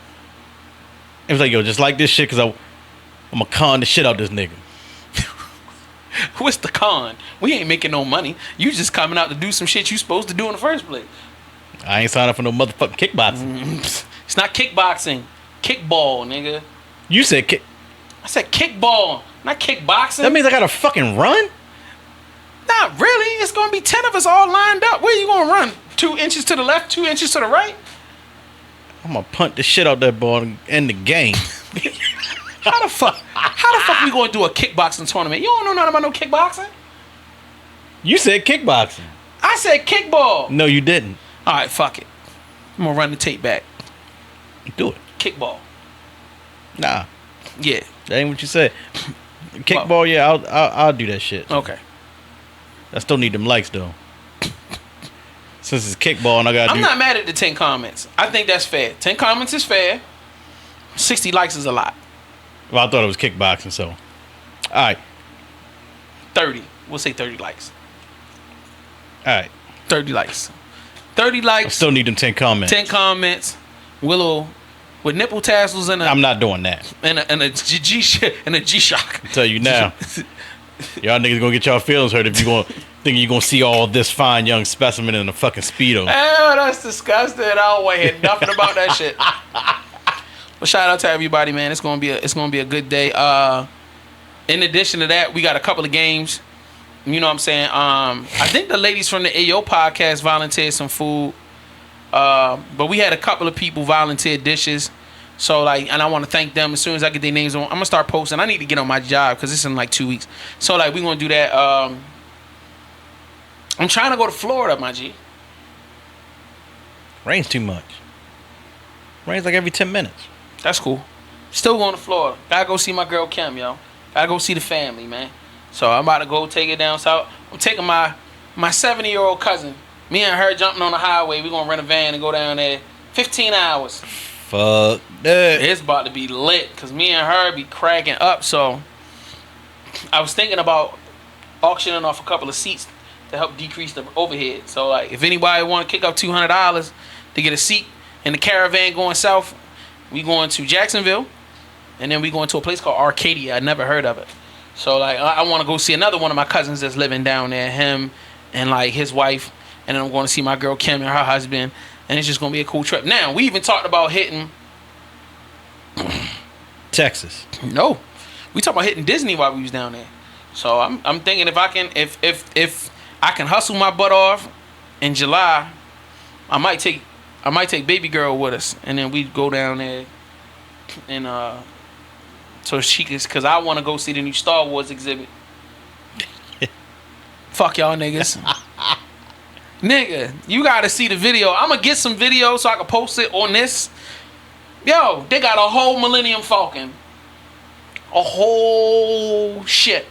[SPEAKER 2] It was like, yo, just like this shit because I'm gonna con the shit out this nigga.
[SPEAKER 1] What's the con? We ain't making no money. You just coming out to do some shit you supposed to do in the first place.
[SPEAKER 2] I ain't signed up for no motherfucking kickboxing.
[SPEAKER 1] It's not kickboxing. Kickball, nigga.
[SPEAKER 2] You said kick.
[SPEAKER 1] I said kickball, not kickboxing.
[SPEAKER 2] That means I gotta fucking run?
[SPEAKER 1] Not really. It's gonna be 10 of us all lined up. Where you gonna run? 2 inches to the left, 2 inches to the right?
[SPEAKER 2] I'm gonna punt the shit out that ball and end the game.
[SPEAKER 1] How the fuck we gonna do a kickboxing tournament? You don't know nothing about no kickboxing?
[SPEAKER 2] You said kickboxing.
[SPEAKER 1] I said kickball.
[SPEAKER 2] No, you didn't.
[SPEAKER 1] All right, fuck it. I'm gonna run the tape back.
[SPEAKER 2] Do it.
[SPEAKER 1] Kickball.
[SPEAKER 2] Nah,
[SPEAKER 1] Yeah.
[SPEAKER 2] that ain't what you said. Kickball, yeah, I'll do that shit.
[SPEAKER 1] Okay.
[SPEAKER 2] I still need them likes though. Since it's kickball and I gotta
[SPEAKER 1] I'm not mad at the 10 comments. I think that's fair. 10 comments is fair. 60 likes is a lot.
[SPEAKER 2] Well, I thought it was kickboxing, so. Alright.
[SPEAKER 1] 30. We'll say 30 likes.
[SPEAKER 2] Alright.
[SPEAKER 1] 30 likes. 30
[SPEAKER 2] I
[SPEAKER 1] likes.
[SPEAKER 2] still need them 10 comments.
[SPEAKER 1] 10 comments. Willow with nipple tassels and
[SPEAKER 2] I'm not doing that.
[SPEAKER 1] a G-Shock.
[SPEAKER 2] I'll tell you now. Y'all niggas gonna get y'all feelings hurt if you gonna think you gonna see all this fine young specimen in a fucking Speedo.
[SPEAKER 1] Oh, that's disgusting. I don't want to hear nothing about that shit. But shout out to everybody, man. It's gonna be a good day. In addition to that, we got a couple of games. You know what I'm saying? I think the ladies from the AO podcast volunteered some food. But we had a couple of people volunteer dishes. So like, and I want to thank them. As soon as I get their names on, I'm gonna start posting. I need to get on my job because it's in like 2 weeks. So like, we gonna do that. I'm trying to go to Florida, my G.
[SPEAKER 2] Rains too much. Rains like every 10 minutes.
[SPEAKER 1] That's cool. Still going to Florida. Gotta go see my girl Kim, yo. Gotta go see the family, man. So I'm about to go take it down south. I'm taking my 70-year-old cousin. Me and her jumping on the highway. We gonna rent a van and go down there. 15 hours.
[SPEAKER 2] Fuck that.
[SPEAKER 1] It's about to be lit because me and her be cracking up. So I was thinking about auctioning off a couple of seats to help decrease the overhead. So like, if anybody want to kick up $200 to get a seat in the caravan going south, we going to Jacksonville, and then we going to a place called Arcadia. I never heard of it. So like, I want to go see another one of my cousins that's living down there. Him and like his wife, and then I'm going to see my girl Kim and her husband. And it's just gonna be a cool trip. Now we even talked about hitting
[SPEAKER 2] Texas.
[SPEAKER 1] No, we talked about hitting Disney while we was down there. So I'm thinking if I can hustle my butt off in July, I might take baby girl with us, and then we go down there and so she can, cause I want to go see the new Star Wars exhibit. Fuck y'all niggas. Nigga, you gotta see the video. I'm gonna get some video so I can post it on this. Yo, they got a whole Millennium Falcon. A whole ship.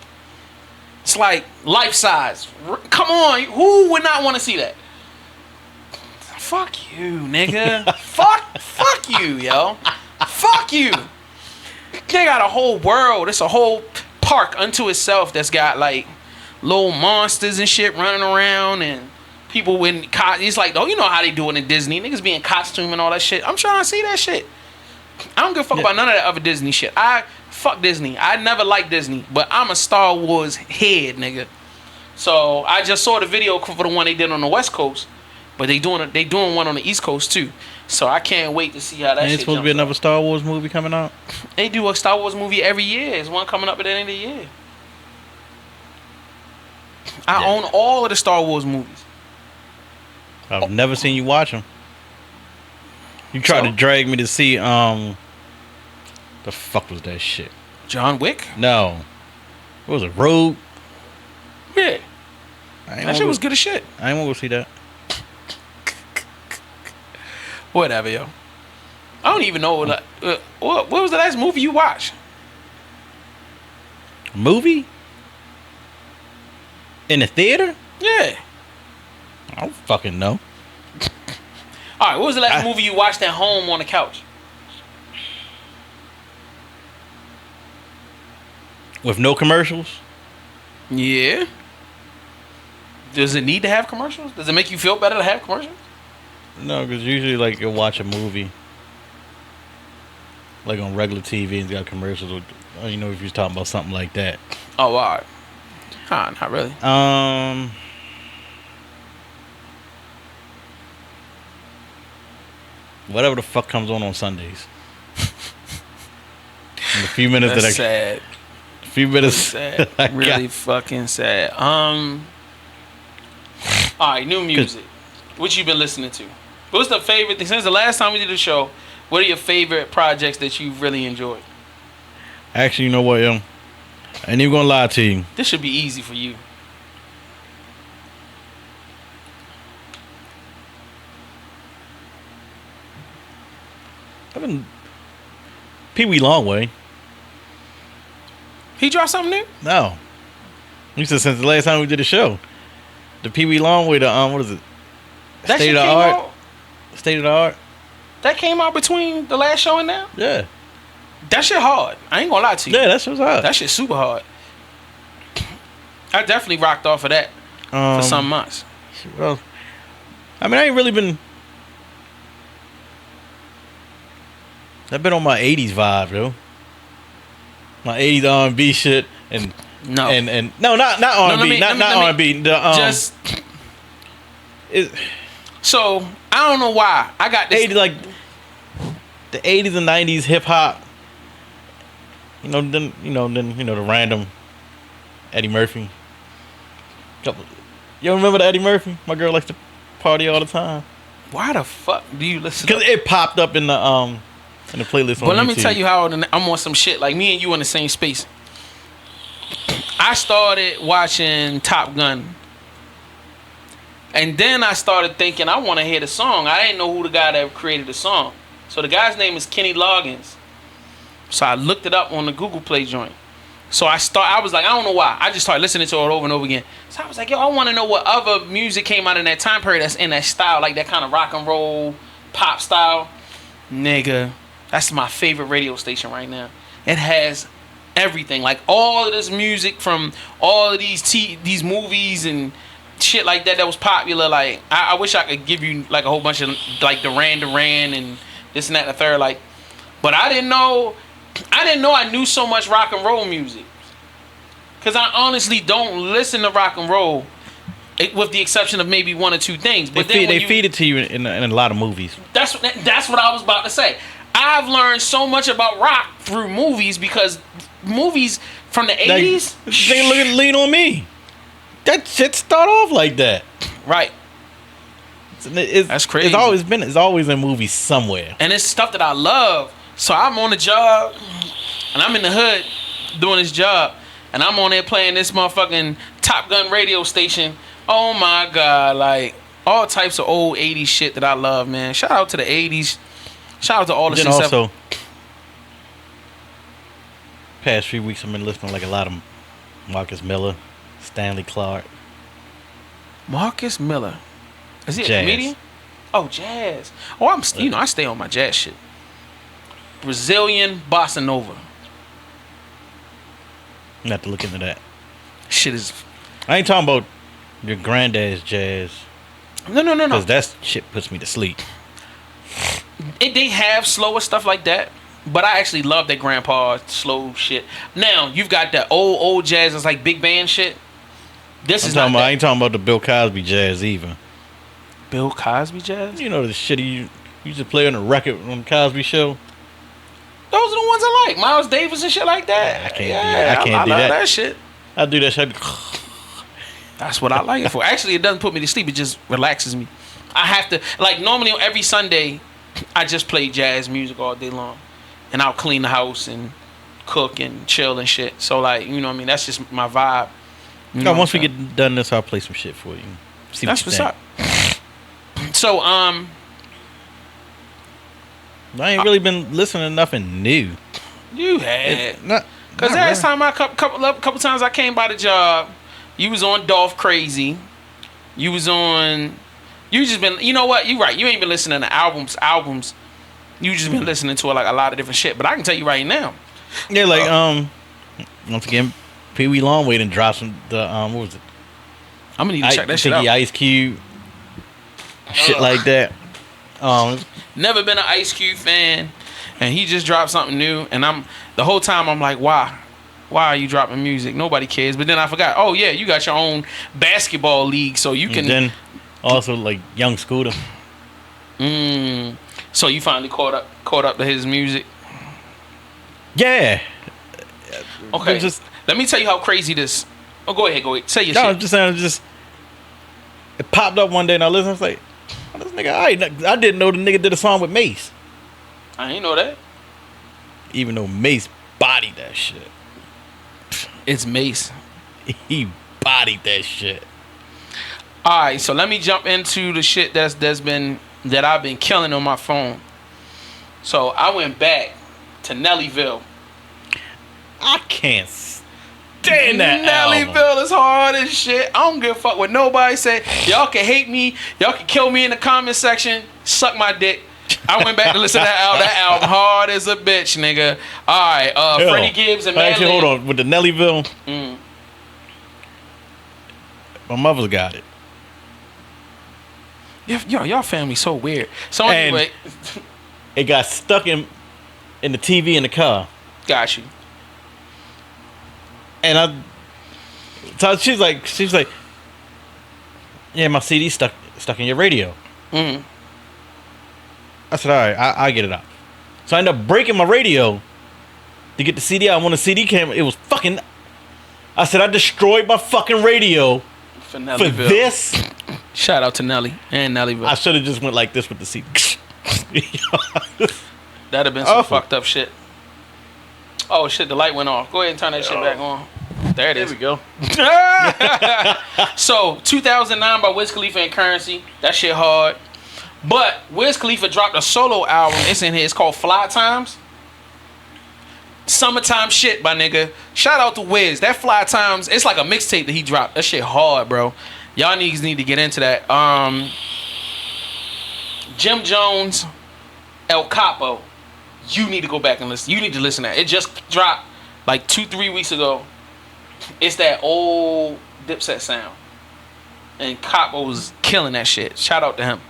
[SPEAKER 1] It's like life size. Come on, who would not want to see that? Fuck you, nigga. fuck you, yo. Fuck you. They got a whole world. It's a whole park unto itself that's got like little monsters and shit running around and people in it's like, oh, you know how they do it in Disney. Niggas be in costume and all that shit. I'm trying to see that shit. I don't give a fuck about none of that other Disney shit. Fuck Disney. I never liked Disney, but I'm a Star Wars head, nigga. So I just saw the video for the one they did on the West Coast, but they doing one on the East Coast too. So I can't wait to see how that. Ain't
[SPEAKER 2] supposed to be another Star Wars movie coming out?
[SPEAKER 1] They do a Star Wars movie every year. There's one coming up at the end of the year. I own all of the Star Wars movies.
[SPEAKER 2] I've never seen you watch them. You tried to drag me to see the fuck was that shit?
[SPEAKER 1] John Wick?
[SPEAKER 2] No. What was it? Rogue?
[SPEAKER 1] Yeah. That shit was good as shit.
[SPEAKER 2] I ain't want to go see that.
[SPEAKER 1] Whatever, yo. I don't even know what was the last movie you watched?
[SPEAKER 2] Movie? In the theater?
[SPEAKER 1] Yeah.
[SPEAKER 2] I don't fucking know.
[SPEAKER 1] All right, what was the last movie you watched at home on the couch?
[SPEAKER 2] With no commercials?
[SPEAKER 1] Yeah. Does it need to have commercials? Does it make you feel better to have commercials?
[SPEAKER 2] No, because usually, like, you'll watch a movie, like, on regular TV and it's got commercials. With, you know, if you're talking about something like that.
[SPEAKER 1] Oh, all right. Not really.
[SPEAKER 2] Whatever the fuck comes on Sundays. In the few minutes
[SPEAKER 1] That's sad.
[SPEAKER 2] A few minutes.
[SPEAKER 1] Sad. Really fucking sad. All right, new music. What you been listening to? What's the favorite thing since the last time we did the show? What are your favorite projects that you've really enjoyed?
[SPEAKER 2] Actually, you know what, yo? I ain't even gonna lie to you.
[SPEAKER 1] This should be easy for you.
[SPEAKER 2] I've been Pee-wee Longway.
[SPEAKER 1] He dropped something new?
[SPEAKER 2] No. You said since the last time we did the show. The Pee-wee Longway, what is it?
[SPEAKER 1] That
[SPEAKER 2] State of the Art. State of the Art.
[SPEAKER 1] That came out between the last show and now?
[SPEAKER 2] Yeah.
[SPEAKER 1] That shit hard. I ain't gonna lie to you.
[SPEAKER 2] Yeah, that shit's hard.
[SPEAKER 1] That shit super hard. I definitely rocked off of that for some months.
[SPEAKER 2] Well, I mean, I ain't really been. I've been on my 80s vibe, yo. My 80s R&B shit and
[SPEAKER 1] no,
[SPEAKER 2] and no, not R&B, not R&B.
[SPEAKER 1] Just so I don't know why I got this
[SPEAKER 2] 80s, like the 80s and 90s hip hop. Then the random Eddie Murphy. You remember the Eddie Murphy? My girl likes to party all the time.
[SPEAKER 1] Why the fuck do you listen?
[SPEAKER 2] Because it popped up in the playlist on
[SPEAKER 1] But let
[SPEAKER 2] YouTube.
[SPEAKER 1] me tell you how I'm on some shit. Like me and you in the same space. I started watching Top Gun. And then I started thinking I want to hear the song. I didn't know who the guy that created the song. So the guy's name is Kenny Loggins. So I looked it up on the Google Play joint. So I was like, I don't know why. I just started listening to it over and over again. So I was like, yo, I want to know what other music came out in that time period that's in that style, like that kind of rock and roll, pop style. Nigga, that's my favorite radio station right now. It has everything. Like all of this music from all of these movies and shit like that was popular. Like I wish I could give you like a whole bunch of like Duran Duran and this and that and the third. Like, but I didn't know I knew so much rock and roll music. Because I honestly don't listen to rock and roll, with the exception of maybe one or two things. But
[SPEAKER 2] they feed it to you in a lot of movies.
[SPEAKER 1] That's what I was about to say. I've learned so much about rock through movies because movies from the 80s.
[SPEAKER 2] They lean on me. That shit start off like that.
[SPEAKER 1] Right. That's crazy.
[SPEAKER 2] It's always in movies somewhere.
[SPEAKER 1] And it's stuff that I love. So I'm on the job, and I'm in the hood doing this job, and I'm on there playing this motherfucking Top Gun radio station. Oh my God, like all types of old 80s shit that I love, man. Shout out to the 80s. Shout out to all the
[SPEAKER 2] Then
[SPEAKER 1] success.
[SPEAKER 2] also, past few weeks I've been listening to like a lot of Marcus Miller, Stanley Clark.
[SPEAKER 1] Marcus Miller. Is he a
[SPEAKER 2] Jazz.
[SPEAKER 1] comedian? Oh, jazz. Oh, I stay on my jazz shit. Brazilian bossa nova.
[SPEAKER 2] I have to look into that.
[SPEAKER 1] Shit is.
[SPEAKER 2] I ain't talking about your granddad's jazz.
[SPEAKER 1] No.
[SPEAKER 2] Because that shit puts me to sleep.
[SPEAKER 1] They have slower stuff like that, but I actually love that grandpa slow shit. Now you've got that old jazz that's like big band shit.
[SPEAKER 2] I ain't talking about the Bill Cosby jazz either.
[SPEAKER 1] Bill Cosby jazz.
[SPEAKER 2] You know the shit he used to play on the record on the Cosby Show.
[SPEAKER 1] Those are the ones I like. Miles Davis and shit like that.
[SPEAKER 2] I can't do that. I love
[SPEAKER 1] that shit.
[SPEAKER 2] I do that shit.
[SPEAKER 1] That's what I like it for. Actually, it doesn't put me to sleep. It just relaxes me. I have to, like, normally on every Sunday, I just play jazz music all day long. And I'll clean the house and cook and chill and shit. So, like, you know what I mean? That's just my vibe.
[SPEAKER 2] Once we get done this, I'll play some shit for you. See
[SPEAKER 1] That's what's up. So,
[SPEAKER 2] I ain't really been listening to nothing new.
[SPEAKER 1] You had. Because last time, couple times I came by the job, you was on Dolph Crazy. You just been, you know what? You right. You ain't been listening to albums. You just been listening to like a lot of different shit. But I can tell you right now.
[SPEAKER 2] Yeah, like, once again, Pee Wee Longway done dropped some, what was it?
[SPEAKER 1] I'm gonna need to check that shit out.
[SPEAKER 2] Ice Cube. Shit like that.
[SPEAKER 1] Never been an Ice Cube fan. And he just dropped something new. And the whole time I'm like, why? Why are you dropping music? Nobody cares. But then I forgot, oh yeah, you got your own basketball league, so you can.
[SPEAKER 2] And then also like Young Scooter.
[SPEAKER 1] So you finally caught up to his music.
[SPEAKER 2] Yeah.
[SPEAKER 1] Okay. Let me tell you how crazy this. Oh, go ahead. Say your shit.
[SPEAKER 2] I'm just saying, it popped up one day and I listened. I was like, oh, this nigga, I didn't know the nigga did a song with Mace.
[SPEAKER 1] I ain't know that.
[SPEAKER 2] Even though Mace bodied that shit.
[SPEAKER 1] It's Mace.
[SPEAKER 2] He bodied that shit.
[SPEAKER 1] All right, so let me jump into the shit that I've been killing on my phone. So I went back to Nellyville.
[SPEAKER 2] I can't stand that
[SPEAKER 1] Nellyville
[SPEAKER 2] album.
[SPEAKER 1] is hard as shit. I don't give a fuck what nobody say. Y'all can hate me. Y'all can kill me in the comment section. Suck my dick. I went back to listen to that album. That album hard as a bitch, nigga. All right, Freddie Gibbs and Madlib.
[SPEAKER 2] Actually, hold on. With the Nellyville, my mother's got it.
[SPEAKER 1] Y'all family so weird. So anyway,
[SPEAKER 2] it got stuck in the TV in the car.
[SPEAKER 1] Got you.
[SPEAKER 2] And so she's like, yeah, my CD's stuck in your radio. I said, all right, I'll get it out. So I ended up breaking my radio to get the CD out. When the CD came, it was fucking. I said, I destroyed my fucking radio for this.
[SPEAKER 1] Shout out to Nelly and Nellyville.
[SPEAKER 2] I should have just went like this with the CD.
[SPEAKER 1] That'd have been some fucked up shit. Oh shit, the light went off. Go ahead and turn that shit back on. There it is.
[SPEAKER 2] There we go.
[SPEAKER 1] So 2009 by Wiz Khalifa and Currency. That shit hard. But Wiz Khalifa dropped a solo album. It's in here. It's called Fly Times. Summertime shit, my nigga. Shout out to Wiz. That Fly Times, it's like a mixtape that he dropped. That shit hard, bro. Y'all niggas need to get into that. Jim Jones, El Capo. You need to go back and listen. You need to listen to that. It just dropped like 2-3 weeks ago. It's that old Dipset sound. And Capo's killing that shit. Shout out to him.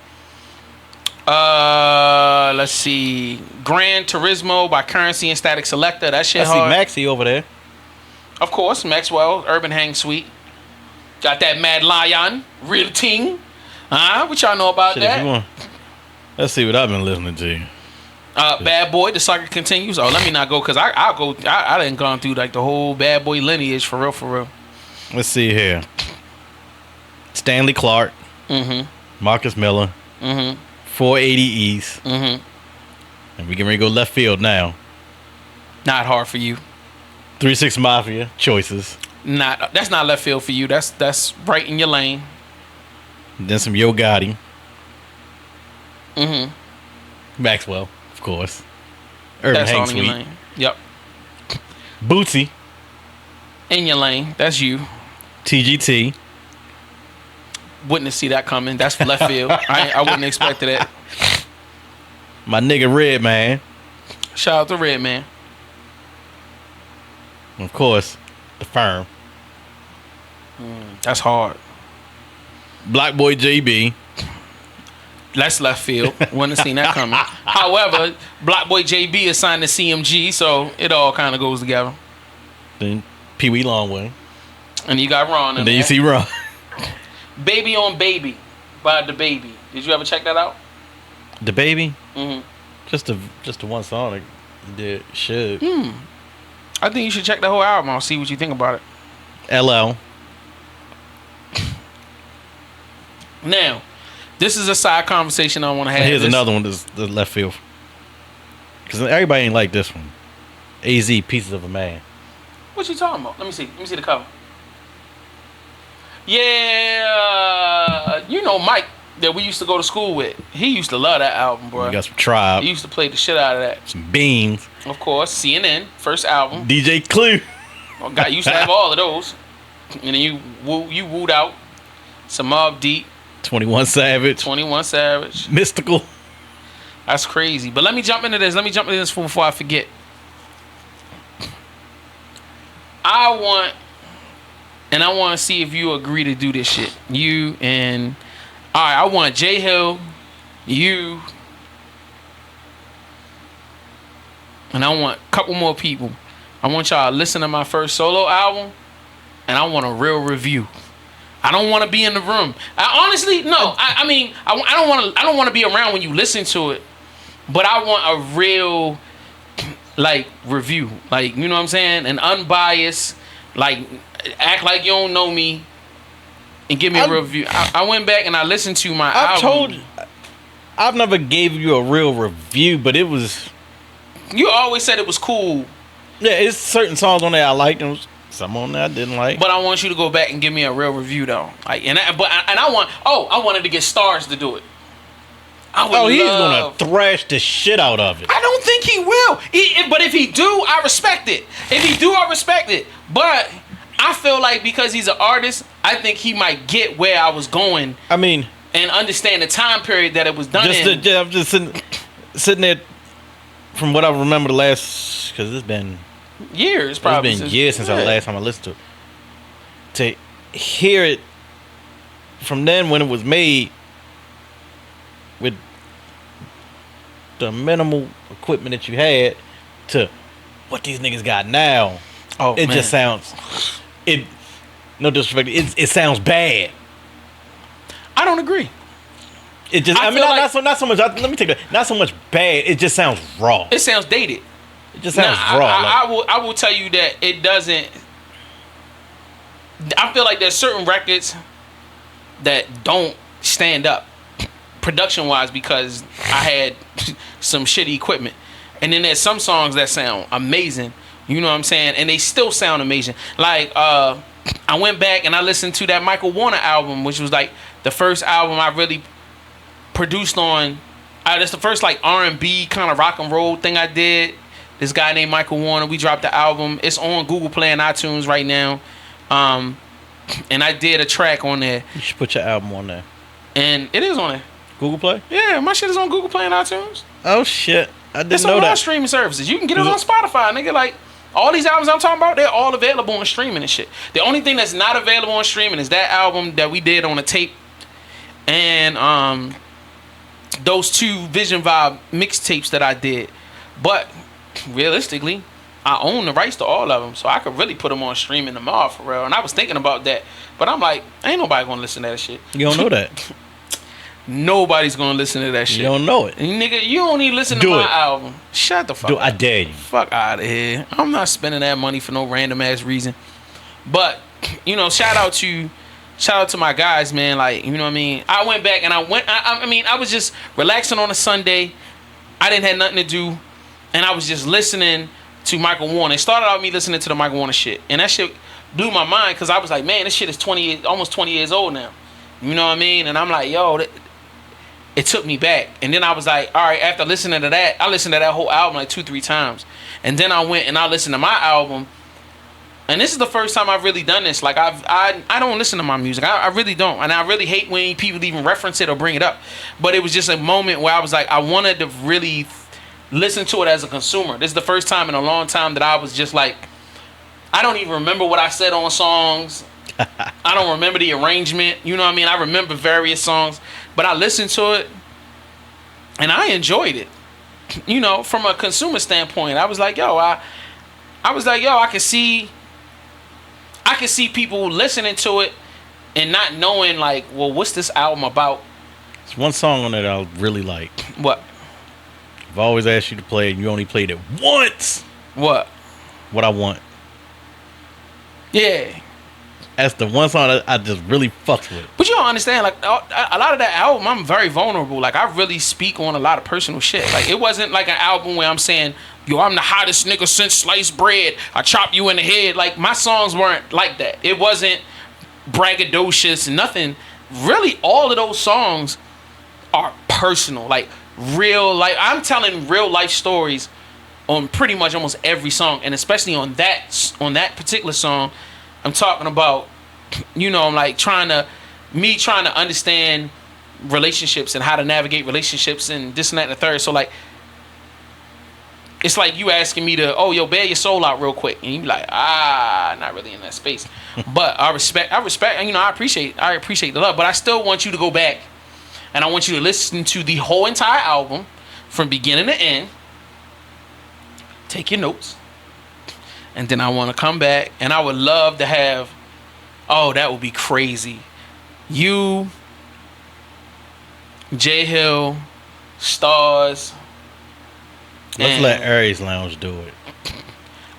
[SPEAKER 1] Let's see. Gran Turismo by Currency and Static Selector. That shit hard.
[SPEAKER 2] I see Maxie over there.
[SPEAKER 1] Of course, Maxwell, Urban Hang Suite. Got that Mad Lion, Real Ting. What y'all know about that?
[SPEAKER 2] Let's see what I've been listening to.
[SPEAKER 1] Bad Boy, The Saga Continues. Oh, let me not go, because I'll go. I didn't gone through like the whole Bad Boy lineage for real.
[SPEAKER 2] Let's see here. Stanley Clark. Marcus Miller. 480 East. And we getting ready to go left field now.
[SPEAKER 1] Not hard for you.
[SPEAKER 2] 3-6 Mafia, Choices.
[SPEAKER 1] That's not left field for you. That's right in your lane.
[SPEAKER 2] And then some Yo Gotti. Maxwell, of course. Urban
[SPEAKER 1] That's
[SPEAKER 2] Hang
[SPEAKER 1] all in your
[SPEAKER 2] Suite.
[SPEAKER 1] lane. Yep.
[SPEAKER 2] Bootsy.
[SPEAKER 1] In your lane. That's you.
[SPEAKER 2] TGT.
[SPEAKER 1] Wouldn't see that coming. That's left field. I wouldn't expect that.
[SPEAKER 2] My nigga Red Man.
[SPEAKER 1] Shout out to Red Man.
[SPEAKER 2] Of course, The Firm.
[SPEAKER 1] That's hard.
[SPEAKER 2] Black Boy JB.
[SPEAKER 1] That's left field. Wouldn't have seen that coming. However, Black Boy JB is signed to CMG, so it all kind of goes together.
[SPEAKER 2] Then Pee Wee Longway.
[SPEAKER 1] And you got Ron in
[SPEAKER 2] And then
[SPEAKER 1] there.
[SPEAKER 2] you see Ron.
[SPEAKER 1] Baby on Baby by The Baby. Did you ever check that out?
[SPEAKER 2] The Baby.
[SPEAKER 1] Mm-hmm.
[SPEAKER 2] Just the one song that he did. Should.
[SPEAKER 1] I think you should check the whole album out. See what you think about it.
[SPEAKER 2] LL.
[SPEAKER 1] Now, this is a side conversation I want to have.
[SPEAKER 2] Here's another one that's the left field. Because everybody ain't like this one. AZ, Pieces of a Man.
[SPEAKER 1] What you talking about? Let me see. Let me see the cover. Yeah, you know Mike that we used to go to school with. He used to love that album, bro.
[SPEAKER 2] You got some Tribe.
[SPEAKER 1] He used to play the shit out of that.
[SPEAKER 2] Some Beans.
[SPEAKER 1] Of course, CNN, first album.
[SPEAKER 2] DJ Clue.
[SPEAKER 1] Oh, God, used to have all of those. And then you wooed out some Mobb Deep,
[SPEAKER 2] 21 Savage.
[SPEAKER 1] 21 Savage.
[SPEAKER 2] Mystical.
[SPEAKER 1] That's crazy. But let me jump into this. Before I forget. I want to see if you agree to do this shit. You and all right. I want J Hill, you, and I want a couple more people. I want y'all to listen to my first solo album, and I want a real review. I don't want to be in the room. Honestly, no. I mean, I don't want to be around when you listen to it, but I want a real like review, like, you know what I'm saying, an unbiased, like, act like you don't know me and give me a review. I went back and I listened to my album.
[SPEAKER 2] I've never gave you a real review, but it was.
[SPEAKER 1] You always said it was cool.
[SPEAKER 2] Yeah, it's certain songs on there I liked, and some on there I didn't like.
[SPEAKER 1] But I want you to go back and give me a real review though. Like, I wanted to get Stars to do it.
[SPEAKER 2] He's gonna thrash the shit out of it.
[SPEAKER 1] I don't think he will. But if he do, I respect it. If he do, I respect it. But I feel like because he's an artist, I think he might get where I was going.
[SPEAKER 2] I mean,
[SPEAKER 1] and understand the time period that it was done in.
[SPEAKER 2] I'm just sitting there. From what I remember, because it's been
[SPEAKER 1] years, probably.
[SPEAKER 2] It's been years since the last time I listened to it. To hear it from then when it was made with the minimal equipment that you had to what these niggas got now. It just sounds. No disrespect. It sounds bad.
[SPEAKER 1] I don't agree.
[SPEAKER 2] It just. I mean, not so much. Let me take that. Not so much bad. It just sounds raw.
[SPEAKER 1] It sounds dated.
[SPEAKER 2] It just sounds raw.
[SPEAKER 1] I will tell you that it doesn't. I feel like there's certain records that don't stand up production wise because I had some shitty equipment, and then there's some songs that sound amazing. You know what I'm saying? And they still sound amazing. Like I went back and I listened to that Michael Warner album, which was like the first album I really produced on. That's the first like R&B kind of rock and roll thing I did. This guy named Michael Warner. We dropped the album. It's on Google Play and iTunes right now. And I did a track on there.
[SPEAKER 2] You should put your album on there.
[SPEAKER 1] And it is on there.
[SPEAKER 2] Google Play?
[SPEAKER 1] Yeah, my shit is on Google Play and iTunes.
[SPEAKER 2] Oh shit, I didn't
[SPEAKER 1] it's
[SPEAKER 2] know
[SPEAKER 1] on
[SPEAKER 2] that.
[SPEAKER 1] All streaming services. You can get it on Spotify, nigga. Like all these albums I'm talking about, they're all available on streaming and shit. The only thing that's not available on streaming is that album that we did on a tape, and those two Vision Vibe mixtapes that I did. But realistically, I own the rights to all of them, so I could really put them on streaming tomorrow for real. And I was thinking about that, but I'm like, ain't nobody gonna listen to that shit.
[SPEAKER 2] You don't know that.
[SPEAKER 1] Nobody's gonna listen to that shit.
[SPEAKER 2] You don't know it.
[SPEAKER 1] And nigga, you don't even listen to my album. Shut the fuck up.
[SPEAKER 2] I dare you.
[SPEAKER 1] Fuck out of here. I'm not spending that money for no random ass reason. But, you know, shout out to my guys, man. Like, you know what I mean? I went back and I was just relaxing on a Sunday. I didn't have nothing to do. And I was just listening to Michael Warner. It started out me listening to the Michael Warner shit. And that shit blew my mind because I was like, man, this shit is almost 20 years old now. You know what I mean? And I'm like, yo, it took me back. And then I was like, all right, after listening to that, I listened to that whole album like 2-3 times. And then I went and I listened to my album. And this is the first time I've really done this. Like I don't listen to my music. I really don't. And I really hate when people even reference it or bring it up. But it was just a moment where I was like, I wanted to really listen to it as a consumer. This is the first time in a long time that I was just like, I don't even remember what I said on songs. I don't remember the arrangement. You know what I mean? I remember various songs, but I listened to it and I enjoyed it. You know, from a consumer standpoint, I was like, yo, I can see people listening to it and not knowing like, well, what's this album about?
[SPEAKER 2] There's one song on it I really like.
[SPEAKER 1] What?
[SPEAKER 2] I've always asked you to play it, and you only played it once.
[SPEAKER 1] What?
[SPEAKER 2] What I Want.
[SPEAKER 1] Yeah.
[SPEAKER 2] That's the one song that I just really fucks with.
[SPEAKER 1] But you don't understand, like, a lot of that album, I'm very vulnerable. Like, I really speak on a lot of personal shit. Like, it wasn't like an album where I'm saying, yo, I'm the hottest nigga since sliced bread. I chop you in the head. Like, my songs weren't like that. It wasn't braggadocious, nothing. Really, all of those songs are personal. Like, real, like, I'm telling real life stories on pretty much almost every song. And especially on that particular song, I'm talking about, you know, I'm like trying to understand relationships and how to navigate relationships and this and that and the third. So like, it's like you asking me to, oh, yo, bear your soul out real quick. And you be like, not really in that space. But I respect, you know, I appreciate the love, but I still want you to go back and I want you to listen to the whole entire album from beginning to end. Take your notes. And then I want to come back, and I would love to have, oh, that would be crazy. You, J Hill, Stars.
[SPEAKER 2] Let's let Aries Lounge do it.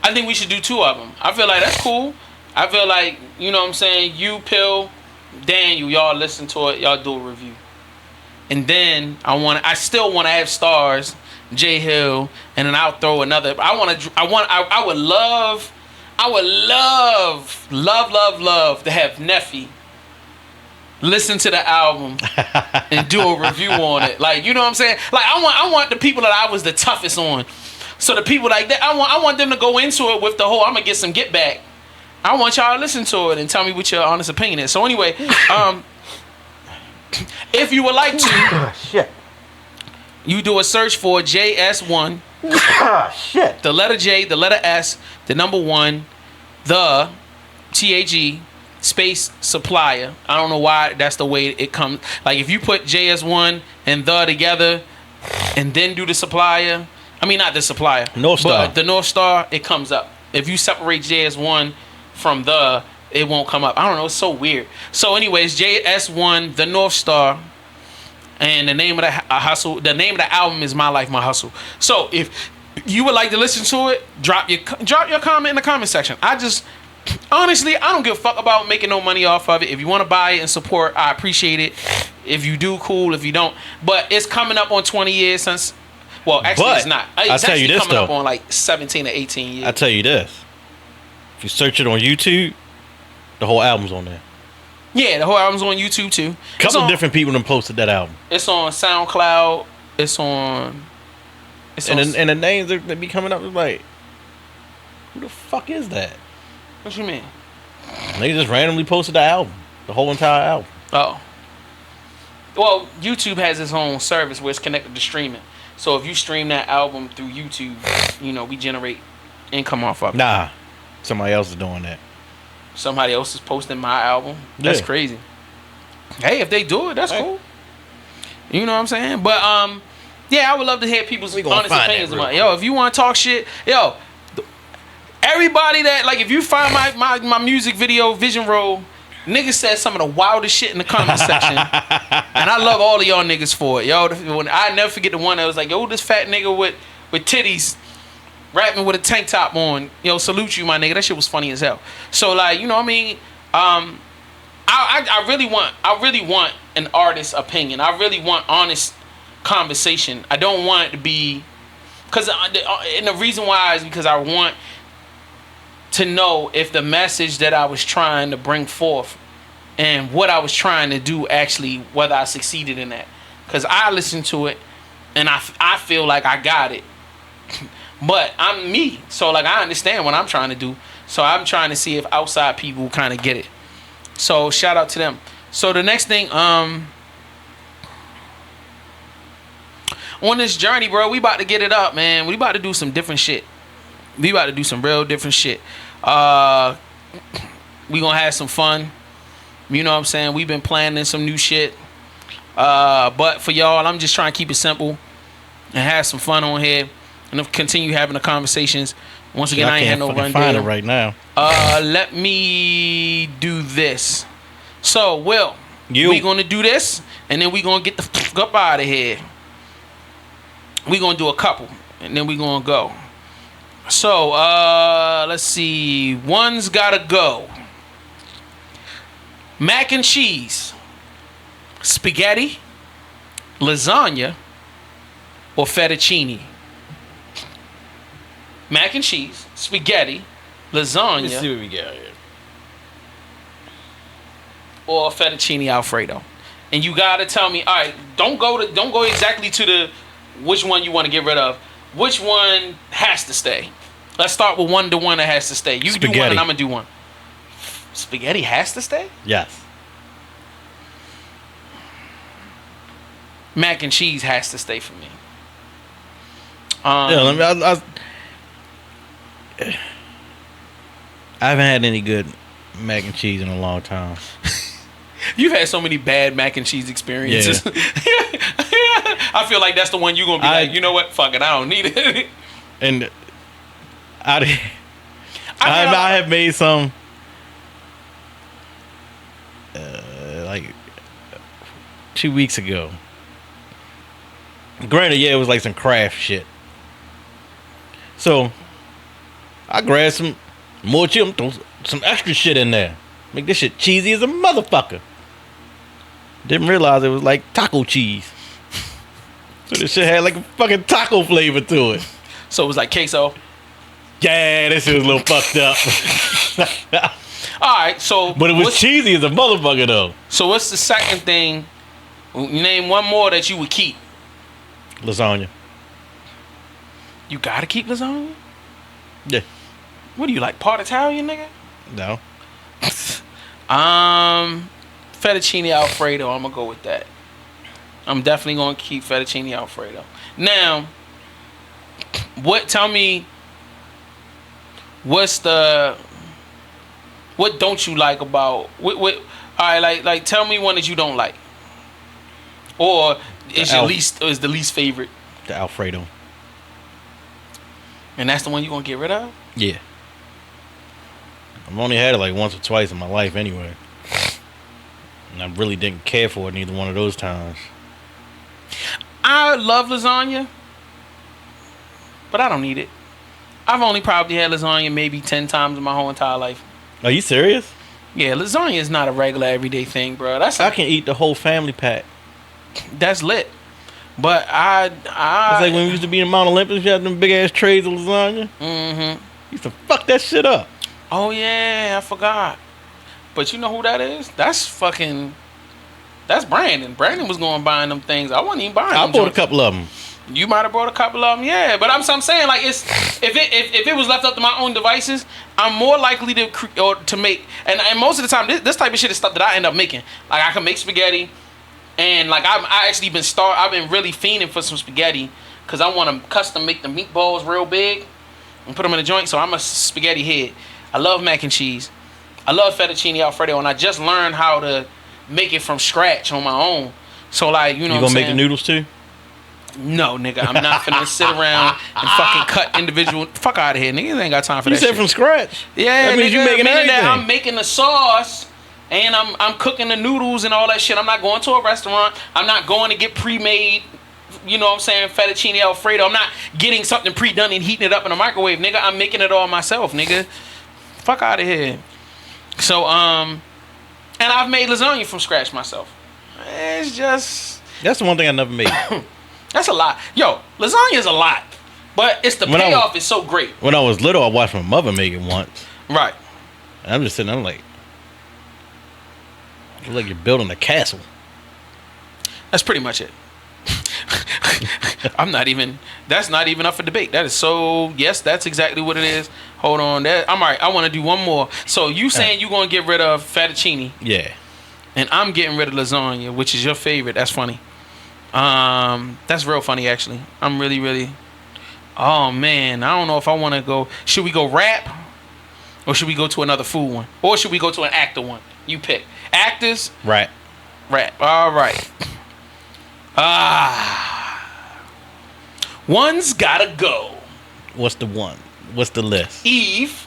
[SPEAKER 1] I think we should do 2 of them. I feel like that's cool. I feel like, you know what I'm saying, you, Pill, Daniel, y'all listen to it, y'all do a review. And then I still want to have Stars, J Hill, and then I'll throw another. I would love to have Neffy listen to the album and do a review on it. Like, you know what I'm saying? Like, I want the people that I was the toughest on. So the people like that, I want them to go into it with the whole, I'm gonna get some get back. I want y'all to listen to it and tell me what your honest opinion is. So anyway, if you would like to,
[SPEAKER 2] shit.
[SPEAKER 1] You do a search for JS1.
[SPEAKER 2] Shit.
[SPEAKER 1] The letter J, the letter S, the number 1, the TAG space supplier. I don't know why that's the way it comes. Like if you put JS1 and the together and then do the supplier. I mean, not the supplier.
[SPEAKER 2] North Star.
[SPEAKER 1] But the North Star, it comes up. If you separate JS1 from the, it won't come up. I don't know. It's so weird. So anyways, JS1, the North Star. And the name of the hustle, the name of the album is My Life, My Hustle. So if you would like to listen to it, drop your comment in the comment section. Honestly, I don't give a fuck about making no money off of it. If you want to buy it and support, I appreciate it. If you do, cool. If you don't, but it's coming up on 20 years since. Well, actually, it's not. It's
[SPEAKER 2] tell you
[SPEAKER 1] actually
[SPEAKER 2] this,
[SPEAKER 1] coming up
[SPEAKER 2] though.
[SPEAKER 1] on like 17 or 18 years.
[SPEAKER 2] I tell you this: if you search it on YouTube, the whole album's on there.
[SPEAKER 1] Yeah, the whole album's on YouTube too.
[SPEAKER 2] Couple of different people done posted that album.
[SPEAKER 1] It's on SoundCloud. And
[SPEAKER 2] the names that be coming up is like, who the fuck is that?
[SPEAKER 1] What you mean?
[SPEAKER 2] They just randomly posted the album, the whole entire album.
[SPEAKER 1] Oh. Well, YouTube has its own service where it's connected to streaming. So if you stream that album through YouTube, you know, we generate income off of it.
[SPEAKER 2] Nah, somebody else is doing that.
[SPEAKER 1] Somebody else is posting my album. That's crazy. Hey, if they do it, that's cool. You know what I'm saying? But yeah, I would love to hear people's honest opinions about it. Yo, if you want to talk shit, yo, everybody that like, if you find my music video vision roll, niggas said some of the wildest shit in the comment section, and I love all of y'all niggas for it. Yo, I never forget the one that was like, yo, this fat nigga with titties. Rapping with a tank top on, yo, salute you, my nigga. That shit was funny as hell. So like, you know what I mean? I really want an artist's opinion. I really want honest conversation. I don't want it to be, and the reason why is because I want to know if the message that I was trying to bring forth and what I was trying to do actually, whether I succeeded in that. because I listen to it and I feel like I got it. But I'm me, so like I understand what I'm trying to do. So I'm trying to see if outside people kind of get it. So shout out to them. So the next thing, on this journey, bro, we about to get it up, man. We about to do some different shit. We about to do some real different shit. We gonna have some fun. You know what I'm saying? We've been planning some new shit. But for y'all, I'm just trying to keep it simple and have some fun on here and continue having the conversations. Once again, I ain't had no rundown.
[SPEAKER 2] Find it right now.
[SPEAKER 1] Let me do this. So, Will, we gonna do this, and then we gonna get the fuck up out of here. We gonna do a couple, and then we gonna go. So, let's see. One's gotta go. Mac and cheese, spaghetti, lasagna, or fettuccine. Mac and cheese, spaghetti, lasagna.
[SPEAKER 2] Let's see what we got here.
[SPEAKER 1] Or fettuccine Alfredo. And you gotta tell me, all right, don't go exactly to the which one you want to get rid of. Which one has to stay? Let's start with the one that has to stay. You
[SPEAKER 2] spaghetti.
[SPEAKER 1] Do one and I'm gonna do one. Spaghetti has to stay?
[SPEAKER 2] Yes.
[SPEAKER 1] Mac and cheese has to stay for me.
[SPEAKER 2] I haven't had any good mac and cheese in a long time.
[SPEAKER 1] You've had so many bad mac and cheese experiences. Yeah. I feel like that's the one you're gonna be like, you know what? Fuck it, I don't need it.
[SPEAKER 2] And I have made some like 2 weeks ago. Granted, yeah, it was like some craft shit. So I grabbed some more chip, throw some extra shit in there. Make this shit cheesy as a motherfucker. Didn't realize it was like taco cheese. So this shit had like a fucking taco flavor to it.
[SPEAKER 1] So it was like queso.
[SPEAKER 2] Yeah, this shit was a little fucked up.
[SPEAKER 1] Alright, so
[SPEAKER 2] but it was cheesy as a motherfucker though.
[SPEAKER 1] So what's the second thing? Name one more that you would keep.
[SPEAKER 2] Lasagna.
[SPEAKER 1] You gotta keep lasagna?
[SPEAKER 2] Yeah.
[SPEAKER 1] What are you, like part Italian, nigga?
[SPEAKER 2] No.
[SPEAKER 1] Fettuccine Alfredo. I'm gonna go with that. I'm definitely gonna keep fettuccine Alfredo. Now, tell me, what don't you like about all right, like tell me one that you don't like. Or is the least favorite?
[SPEAKER 2] The Alfredo.
[SPEAKER 1] And that's the one you gonna get rid of?
[SPEAKER 2] Yeah. I've only had it like once or twice in my life anyway. And I really didn't care for it neither one of those times.
[SPEAKER 1] I love lasagna, but I don't need it. I've only probably had lasagna maybe 10 times in my whole entire life.
[SPEAKER 2] Are you serious?
[SPEAKER 1] Yeah, lasagna is not a regular everyday thing, bro.
[SPEAKER 2] I can eat the whole family pack.
[SPEAKER 1] That's lit. But it's
[SPEAKER 2] like when we used to be in Mount Olympus, you had them big ass trays of lasagna.
[SPEAKER 1] Mm-hmm.
[SPEAKER 2] Used to fuck that shit up.
[SPEAKER 1] Oh yeah, I forgot. But you know who that is? That's Brandon. Brandon was going buying them things. I wasn't even buying them.
[SPEAKER 2] I bought a couple of them.
[SPEAKER 1] You might have bought a couple of them, yeah. But I'm saying, like, it's if it was left up to my own devices, I'm more likely to make. And most of the time, this type of shit is stuff that I end up making. Like I can make spaghetti, and like I've been really fiending for some spaghetti because I want to custom make the meatballs real big and put them in a joint. So I'm a spaghetti head. I love mac and cheese. I love fettuccine Alfredo, and I just learned how to make it from scratch on my own. So like, you know,
[SPEAKER 2] you gonna make the noodles too?
[SPEAKER 1] No, nigga, I'm not finna sit around and fucking cut individual. Fuck out of here, niggas ain't got time for that.
[SPEAKER 2] You said
[SPEAKER 1] shit.
[SPEAKER 2] From scratch.
[SPEAKER 1] Yeah,
[SPEAKER 2] that means you making everything.
[SPEAKER 1] That I'm making the sauce and I'm cooking the noodles and all that shit. I'm not going to a restaurant. I'm not going to get pre-made. You know what I'm saying? Fettuccine Alfredo. I'm not getting something pre-done and heating it up in a microwave, nigga. I'm making it all myself, nigga. Fuck out of here. So and I've made lasagna from scratch myself. It's just
[SPEAKER 2] that's the one thing I never made.
[SPEAKER 1] That's a lot. Yo, lasagna is a lot. But it's the payoff is so great.
[SPEAKER 2] When I was little, I watched my mother make it once.
[SPEAKER 1] Right.
[SPEAKER 2] And I'm just sitting there, I'm like, it's like you're building a castle.
[SPEAKER 1] That's pretty much it. I'm not even. That's not even up for debate. That is so. Yes, that's exactly what it is. Hold on. I'm all right. I want to do one more. So you saying you gonna get rid of fettuccine?
[SPEAKER 2] Yeah.
[SPEAKER 1] And I'm getting rid of lasagna, which is your favorite. That's funny. That's real funny actually. I'm really, really. Oh man, I don't know if I want to go. Should we go rap, or should we go to another food one, or should we go to an actor one? You pick. Actors.
[SPEAKER 2] Right.
[SPEAKER 1] Rap. All right. One's gotta go.
[SPEAKER 2] What's the one? What's the list?
[SPEAKER 1] Eve.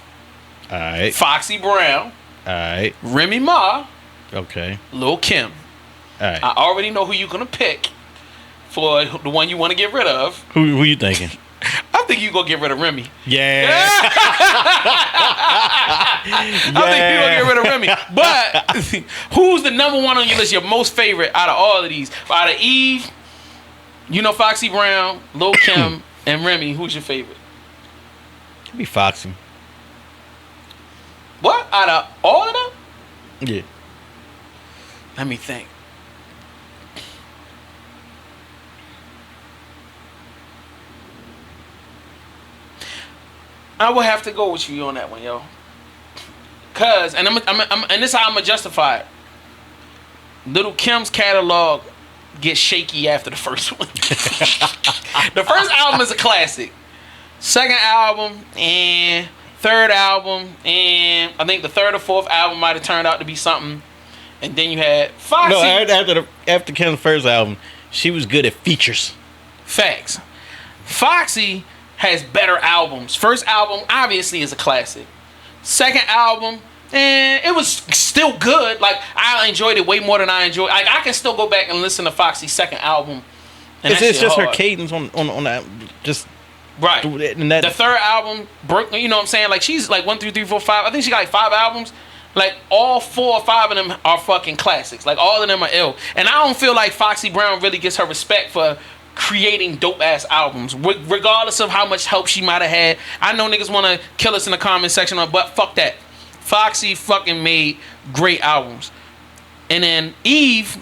[SPEAKER 2] All right.
[SPEAKER 1] Foxy Brown.
[SPEAKER 2] All right.
[SPEAKER 1] Remy Ma.
[SPEAKER 2] Okay.
[SPEAKER 1] Lil Kim.
[SPEAKER 2] All right.
[SPEAKER 1] I already know who you're gonna pick for the one you want to get rid of.
[SPEAKER 2] Who you thinking?
[SPEAKER 1] I think you gonna get rid of Remy.
[SPEAKER 2] Yeah.
[SPEAKER 1] I think you gonna get rid of Remy. But who's the number one on your list? Your most favorite out of all of these? Out of Eve, Foxy Brown, Lil Kim, and Remy. Who's your favorite?
[SPEAKER 2] It'd be Foxy.
[SPEAKER 1] What? Out of all of them?
[SPEAKER 2] Yeah.
[SPEAKER 1] Let me think. I will have to go with you on that one, yo. Cause, and and this is how I'm gonna justify it. Little Kim's catalog gets shaky after the first one. The first album is a classic. Second album and third album, and I think the third or fourth album might have turned out to be something. And then you had Foxy.
[SPEAKER 2] No, after Kim's first album, she was good at features.
[SPEAKER 1] Facts. Foxy has better albums. First album obviously is a classic. Second album, it was still good. Like I enjoyed it way more than I enjoyed. Like I can still go back and listen to Foxy's second album. And
[SPEAKER 2] it's just hard. Her cadence on that, just
[SPEAKER 1] right.
[SPEAKER 2] And that,
[SPEAKER 1] the third album broke. You know what I'm saying? Like she's like 1, 2, 3, 4, 5. I think she got like 5 albums. Like all 4 or 5 of them are fucking classics. Like all of them are ill. And I don't feel like Foxy Brown really gets her respect for creating dope ass albums, regardless of how much help she might have had. I know niggas want to kill us in the comment section, but fuck that. Foxy fucking made great albums. And then Eve,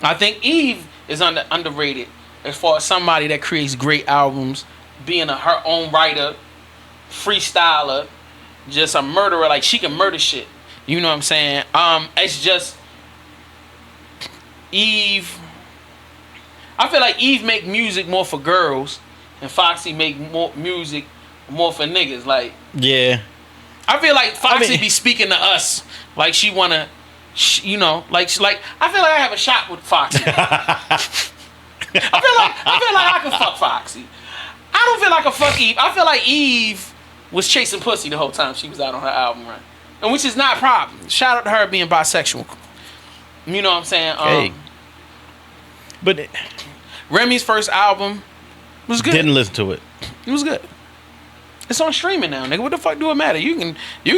[SPEAKER 1] I think Eve is underrated as far as somebody that creates great albums, being her own writer, freestyler, just a murderer. Like she can murder shit. You know what I'm saying? It's just Eve. I feel like Eve make music more for girls, and Foxy make more music more for niggas. Like
[SPEAKER 2] yeah,
[SPEAKER 1] I feel like Foxy be speaking to us like she wanna, like I feel like I have a shot with Foxy. I feel like I can fuck Foxy. I don't feel like I fuck Eve. I feel like Eve was chasing pussy the whole time she was out on her album run, and which is not a problem. Shout out to her being bisexual. You know what I'm saying?
[SPEAKER 2] Hey. But
[SPEAKER 1] Remy's first album was good.
[SPEAKER 2] Didn't listen to it.
[SPEAKER 1] It was good. It's on streaming now, nigga. What the fuck do it matter? You can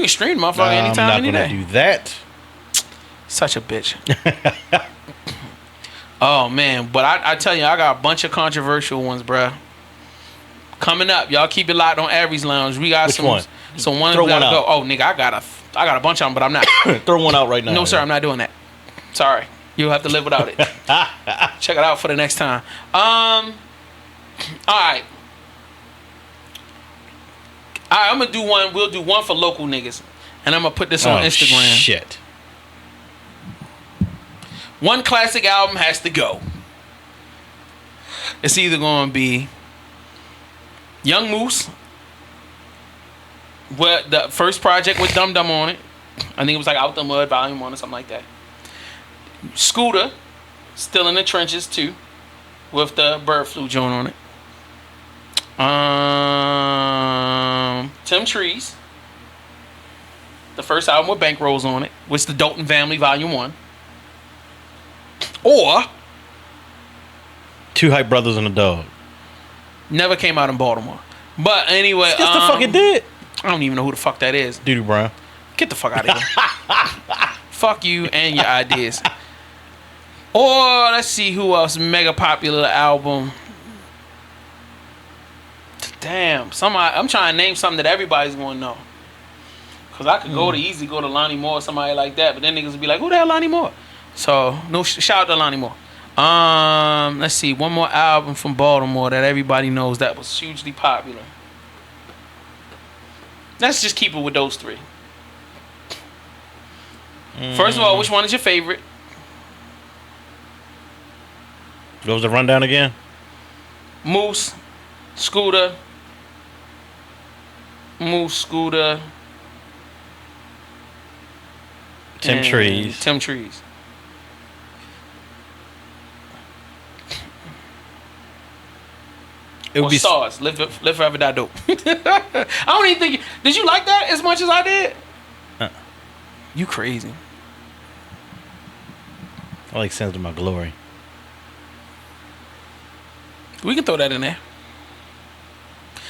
[SPEAKER 1] stream the motherfucker anytime, any day.
[SPEAKER 2] I'm not gonna do that.
[SPEAKER 1] Such a bitch. Oh man, but I tell you, I got a bunch of controversial ones, bruh. Coming up, y'all keep it locked on Aries Lounge. We got some ones
[SPEAKER 2] Throw
[SPEAKER 1] we gotta
[SPEAKER 2] one
[SPEAKER 1] go.
[SPEAKER 2] out.
[SPEAKER 1] Oh nigga, I got a bunch of them, but I'm not.
[SPEAKER 2] Throw one out right now.
[SPEAKER 1] No sir, I'm not doing that. Sorry. You'll have to live without it. Check it out for the next time. All right. I'm gonna do one. We'll do one for local niggas, and I'm gonna put this on Instagram.
[SPEAKER 2] Shit.
[SPEAKER 1] One classic album has to go. It's either gonna be Young Moose, what the first project with Dum Dum on it. I think it was like Out the Mud Volume 1 or something like that. Scooter, Still in the Trenches 2, with the bird flu joint on it. Tim Trees, the first album with Bankrolls on it, which the Dalton Family Volume 1. Or
[SPEAKER 2] Two Hype Brothers and a Dog.
[SPEAKER 1] Never came out in Baltimore. But anyway,
[SPEAKER 2] Yes, the fuck it did.
[SPEAKER 1] I don't even know who the fuck that is.
[SPEAKER 2] Doo-Doo Brown.
[SPEAKER 1] Get the fuck out of here. Fuck you and your ideas. Or let's see who else. Mega popular album. Damn. I'm trying to name something that everybody's gonna know. Cause I could go to Lonnie Moore or somebody like that, but then niggas would be like, who the hell Lonnie Moore? So no shout out to Lonnie Moore. Let's see. One more album from Baltimore that everybody knows that was hugely popular. Let's just keep it with those three. First of all, which one is your favorite?
[SPEAKER 2] What was the rundown again?
[SPEAKER 1] Moose, Scooter,
[SPEAKER 2] Tim Trees.
[SPEAKER 1] Tim Trees.
[SPEAKER 2] It would
[SPEAKER 1] Or
[SPEAKER 2] be
[SPEAKER 1] Stars. Live Forever, Die Dope. I don't even think. Did you like that as much as I did? You crazy.
[SPEAKER 2] I like Sins of My Glory.
[SPEAKER 1] We can throw that in there.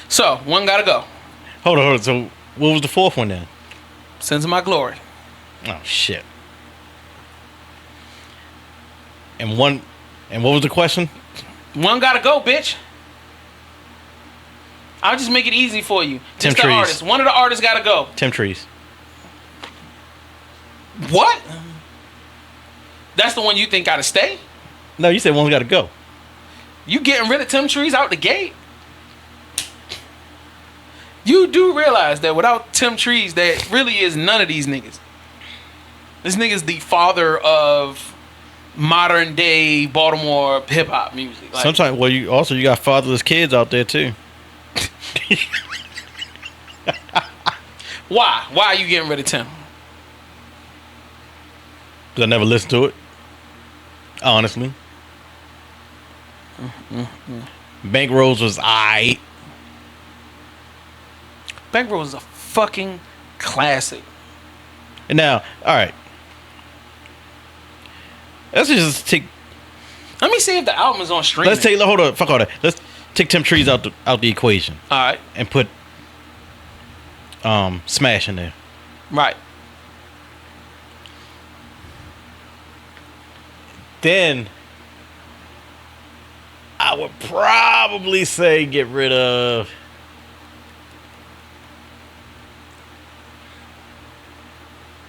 [SPEAKER 1] So, one gotta go.
[SPEAKER 2] Hold on. So, what was the fourth one then?
[SPEAKER 1] Sins of My Glory.
[SPEAKER 2] Oh shit. And what was the question?
[SPEAKER 1] One gotta go, bitch. I'll just make it easy for you.
[SPEAKER 2] Tim
[SPEAKER 1] Just the
[SPEAKER 2] Trees.
[SPEAKER 1] artist. One of the artists gotta go.
[SPEAKER 2] Tim Trees.
[SPEAKER 1] What? That's the one you think gotta stay?
[SPEAKER 2] No, you said one's got to go.
[SPEAKER 1] You getting rid of Tim Trees out the gate? You do realize that without Tim Trees, there really is none of these niggas. This nigga's the father of modern day Baltimore hip hop music. Like,
[SPEAKER 2] Sometimes, you got fatherless kids out there too.
[SPEAKER 1] why? Why are you getting rid of Tim?
[SPEAKER 2] Because I never listened to it. Honestly. Bankrolls was aight.
[SPEAKER 1] Bankroll is a fucking classic.
[SPEAKER 2] And now, all right. Let's just take.
[SPEAKER 1] Let me see if the album is on streaming.
[SPEAKER 2] Hold on, fuck all that. Let's take Tim Trees out the equation.
[SPEAKER 1] All right.
[SPEAKER 2] And put Smash in there.
[SPEAKER 1] Right.
[SPEAKER 2] Then I would probably say get rid of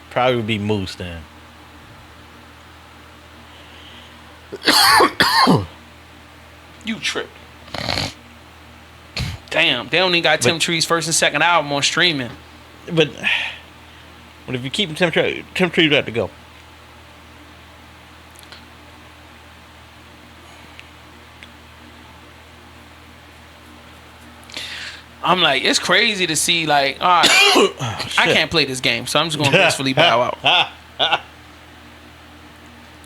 [SPEAKER 2] probably would be Moose then.
[SPEAKER 1] You tripped. Damn, they only got Tim Trees' first and second album on streaming.
[SPEAKER 2] But if you keep Tim Trees would have to go.
[SPEAKER 1] I'm like, it's crazy to see, like, all right, I can't play this game, so I'm just going to gracefully bow out.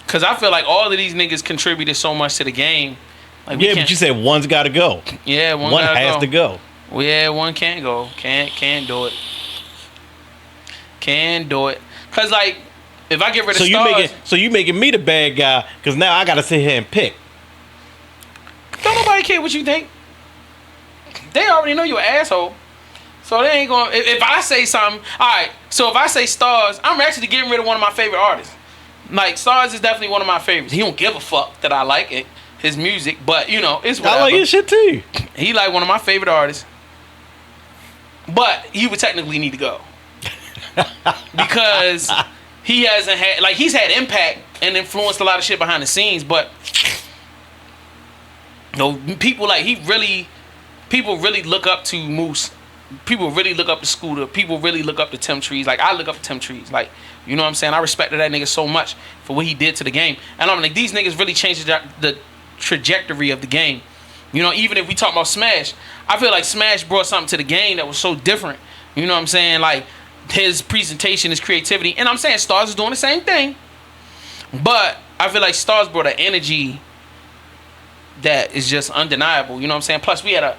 [SPEAKER 1] Because I feel like all of these niggas contributed so much to the game. Like,
[SPEAKER 2] yeah, but you said one's got to go.
[SPEAKER 1] Yeah,
[SPEAKER 2] one has to go.
[SPEAKER 1] Well, yeah, one can't go. Can't do it. Can't do it. Because, like, if I get rid of Stars...
[SPEAKER 2] So you making me the bad guy, because now I got to sit here and pick.
[SPEAKER 1] Don't nobody care what you think. They already know you're an asshole. So they ain't going... If I say something... Alright, so if I say Stars, I'm actually getting rid of one of my favorite artists. Like, Stars is definitely one of my favorites. He don't give a fuck that I like it, his music, but, you know, it's whatever.
[SPEAKER 2] I like his shit too.
[SPEAKER 1] He like one of my favorite artists. But he would technically need to go. Because he hasn't had... Like, he's had impact and influenced a lot of shit behind the scenes, but... No, people like... People really look up to Moose. People really look up to Scooter. People really look up to Tim Trees. Like, I look up to Tim Trees. Like, you know what I'm saying? I respected that nigga so much for what he did to the game. And I'm like, these niggas really changed the trajectory of the game. You know, even if we talk about Smash, I feel like Smash brought something to the game that was so different. You know what I'm saying? Like, his presentation, his creativity. And I'm saying Stars is doing the same thing. But I feel like Stars brought an energy that is just undeniable. You know what I'm saying? Plus, we had a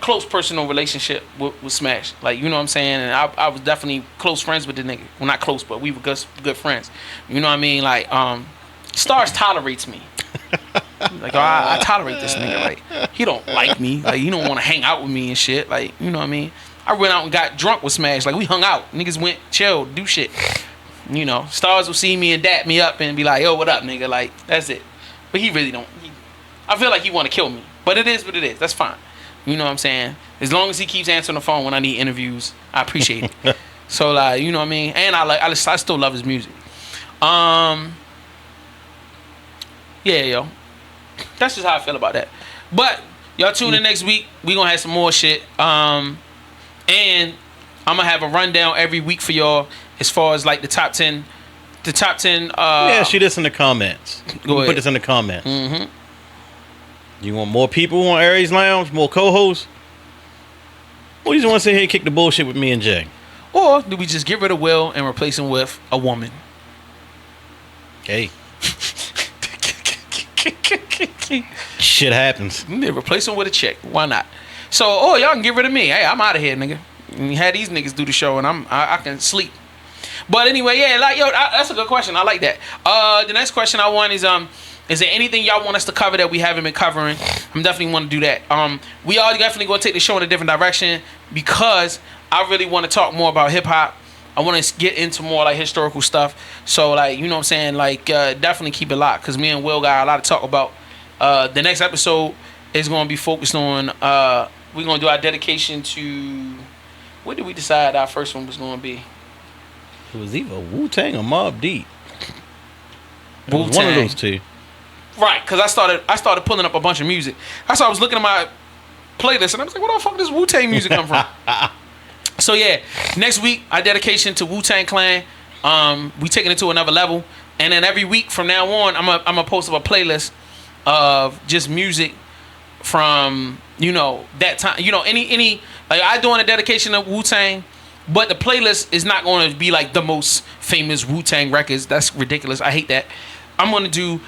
[SPEAKER 1] close personal relationship with Smash. Like, you know what I'm saying? And I was definitely close friends with the nigga. Well, not close, but we were good friends. You know what I mean? Like, Stars tolerates me. Like, oh, I tolerate this nigga. Like, he don't like me. Like, he don't want to hang out with me and shit. Like, you know what I mean? I went out and got drunk with Smash. Like, we hung out. Niggas went, chilled, do shit. You know, Stars will see me and dap me up and be like, yo, what up, nigga? Like, that's it. But he really don't. I feel like he want to kill me. But it is what it is. That's fine. You know what I'm saying? As long as he keeps answering the phone when I need interviews, I appreciate it. So, like, you know what I mean? And I still love his music. Yeah, yo. That's just how I feel about that. But y'all tune in next week. We gonna have some more shit. And I'm gonna have a rundown every week for y'all as far as like the top 10. The top 10.
[SPEAKER 2] Yeah, shoot this in the comments.
[SPEAKER 1] Go ahead.
[SPEAKER 2] Put this in the comments.
[SPEAKER 1] Mm-hmm.
[SPEAKER 2] You want more people on Aries Lounge? More co-hosts? Or you just want to sit here and kick the bullshit with me and Jay?
[SPEAKER 1] Or do we just get rid of Will and replace him with a woman?
[SPEAKER 2] Hey. Shit happens.
[SPEAKER 1] Replace him with a chick. Why not? So, y'all can get rid of me. Hey, I'm out of here, nigga. You had these niggas do the show, and I can sleep. But anyway, yeah, like that's a good question. I like that. The next question I want is there anything y'all want us to cover that we haven't been covering? I'm definitely want to do that. We are definitely going to take the show in a different direction because I really want to talk more about hip hop. I want to get into more like historical stuff. So like, you know what I'm saying? Like, definitely keep it locked because me and Will got a lot to talk about. The next episode is going to be focused on. We're going to do our dedication to. What did we decide our first one was going to be?
[SPEAKER 2] It was either Wu-Tang or Mobb Deep. It
[SPEAKER 1] Wu-Tang.
[SPEAKER 2] was one of those two.
[SPEAKER 1] Right, because I started pulling up a bunch of music. I was looking at my playlist and I was like, where the fuck does Wu-Tang music come from? So yeah, next week our dedication to Wu-Tang Clan. We taking it to another level, and then every week from now on, I'm gonna post up a playlist of just music from that time. Any like I doing a dedication of Wu-Tang. But the playlist is not going to be like the most famous Wu-Tang records. That's ridiculous. I hate that. I'm going to do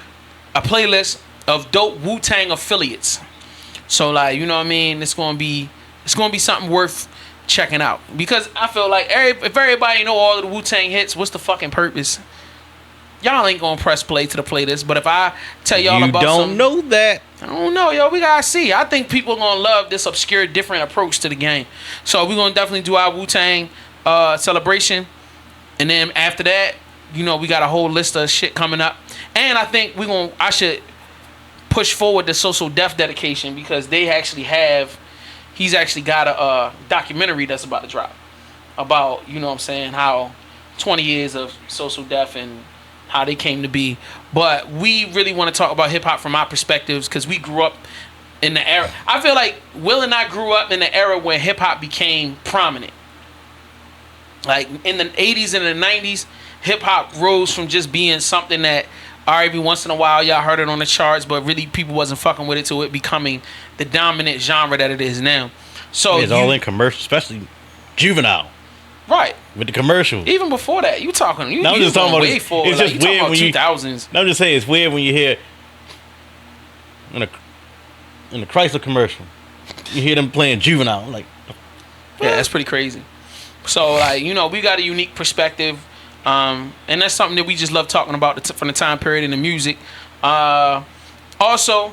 [SPEAKER 1] a playlist of dope Wu-Tang affiliates. So like, you know what I mean? It's going to be something worth checking out. Because I feel like if everybody know all of the Wu-Tang hits, what's the fucking purpose? Y'all ain't going to press play to the playlist. But if I tell y'all about
[SPEAKER 2] don't know that.
[SPEAKER 1] I don't know, yo. We gotta see. I think people are gonna love this obscure, different approach to the game. So we're gonna definitely do our Wu-Tang celebration, and then after that, we got a whole list of shit coming up. And I think I should push forward the Social Def dedication because he's actually got a documentary that's about to drop about how 20 years of Social Def and how they came to be. But we really want to talk about hip hop from our perspectives because we grew up in the era. I feel like Will and I grew up in the era when hip hop became prominent. Like in the 80s and the 90s, hip hop rose from just being something that every once in a while y'all heard it on the charts, but really people wasn't fucking with it to it becoming the dominant genre that it is now. So
[SPEAKER 2] it's all in commercial, especially Juvenile.
[SPEAKER 1] Right.
[SPEAKER 2] With the commercial.
[SPEAKER 1] Even before that, you talking
[SPEAKER 2] just talking about
[SPEAKER 1] way forward.
[SPEAKER 2] It's just weird when
[SPEAKER 1] 2000s.
[SPEAKER 2] I'm just saying it's weird when you hear in a Chrysler commercial, you hear them playing Juvenile. Like,
[SPEAKER 1] yeah, that's pretty crazy. So like, we got a unique perspective, and that's something that we just love talking about from the time period in the music. Also,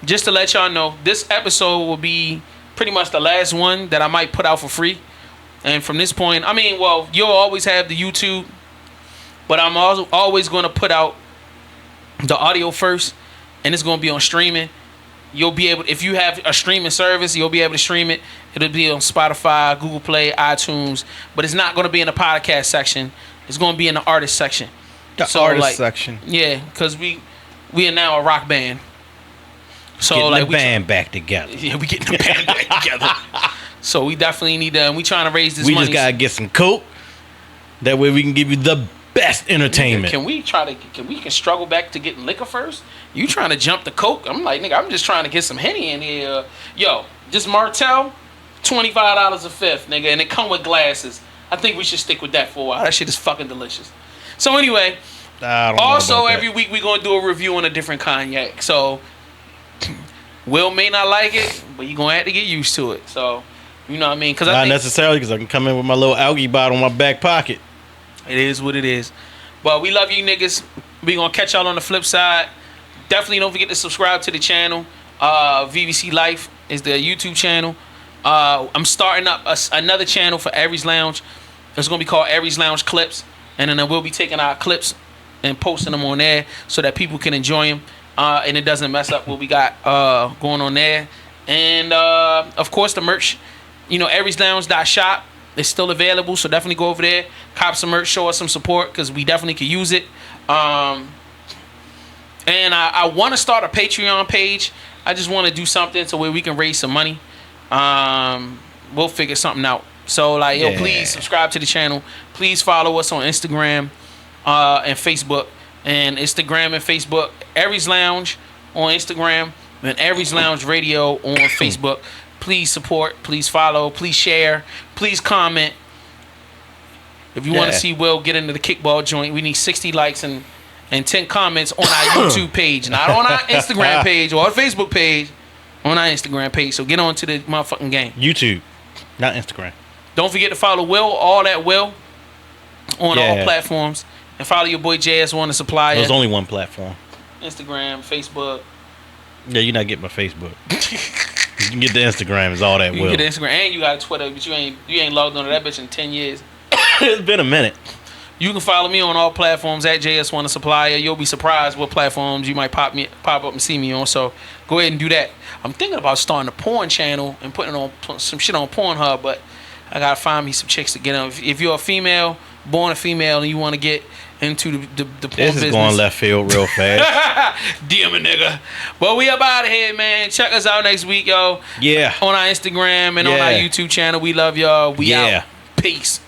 [SPEAKER 1] just to let y'all know, this episode will be pretty much the last one that I might put out for free. And from this point, you'll always have the YouTube, but I'm also always going to put out the audio first, and it's going to be on streaming. You'll be able, if you have a streaming service, you'll be able to stream it. It'll be on Spotify, Google Play, iTunes, but it's not going to be in the podcast section. It's going to be in the artist section.
[SPEAKER 2] The artist section.
[SPEAKER 1] Yeah, because we are now a rock band. So
[SPEAKER 2] getting the band back together.
[SPEAKER 1] Yeah, we getting the band back together. So we definitely need to. We trying to raise this money.
[SPEAKER 2] We just gotta get some coke. That way we can give you the best entertainment.
[SPEAKER 1] Can we struggle back to getting liquor first? You trying to jump the coke? I'm like, nigga, I'm just trying to get some Henny in here. Yo, just Martell, $25 a fifth, nigga, and it come with glasses. I think we should stick with that for a while. That shit is fucking delicious. So anyway, also every week we gonna do a review on a different cognac. So Will may not like it, but you gonna have to get used to it. So. You know what I mean?
[SPEAKER 2] Not necessarily, because I can come in with my little algae bottle in my back pocket.
[SPEAKER 1] It is what it is. But we love you niggas. We gonna catch y'all on the flip side. Definitely don't forget to subscribe to the channel. VVC Life is the YouTube channel. I'm starting up another channel for Aries Lounge. It's gonna be called Aries Lounge Clips, and then we'll be taking our clips and posting them on there so that people can enjoy them, and it doesn't mess up what we got going on there. And of course the merch. AriesLounge.shop is still available, so definitely go over there, cop some merch, show us some support, because we definitely could use it. And I want to start a Patreon page. I just want to do something so where we can raise some money. We'll figure something out. So like, yo, please subscribe to the channel. Please follow us on Instagram and Facebook. And Instagram and Facebook, Aries Lounge on Instagram and Aries Lounge Radio on Facebook. Please support, please follow, please share, please comment. If you want to see Will get into the kickball joint, we need 60 likes and 10 comments on our YouTube page. Not on our Instagram page or our Facebook page, on our Instagram page. So get on to the motherfucking game.
[SPEAKER 2] YouTube, not Instagram.
[SPEAKER 1] Don't forget to follow Will, all that Will, on all platforms. And follow your boy JS1 the Supplier.
[SPEAKER 2] There's only one platform.
[SPEAKER 1] Instagram, Facebook.
[SPEAKER 2] Yeah, you're not getting my Facebook. You can get the Instagram. Is all that
[SPEAKER 1] You
[SPEAKER 2] Will.
[SPEAKER 1] can get the Instagram and you got a Twitter, but you ain't logged on to that bitch in 10 years.
[SPEAKER 2] It's been a minute.
[SPEAKER 1] You can follow me on all platforms at JS1 the Supplier. You'll be surprised what platforms you might pop up and see me on. So go ahead and do that. I'm thinking about starting a porn channel and putting on some shit on Pornhub, but I gotta find me some chicks to get on. If you're a female, born a female, and you want to get into the porn business.
[SPEAKER 2] This is going left field real fast.
[SPEAKER 1] Damn it, nigga. But we up out of here, man. Check us out next week, yo.
[SPEAKER 2] Yeah.
[SPEAKER 1] On our Instagram and on our YouTube channel. We love y'all. We out. Peace.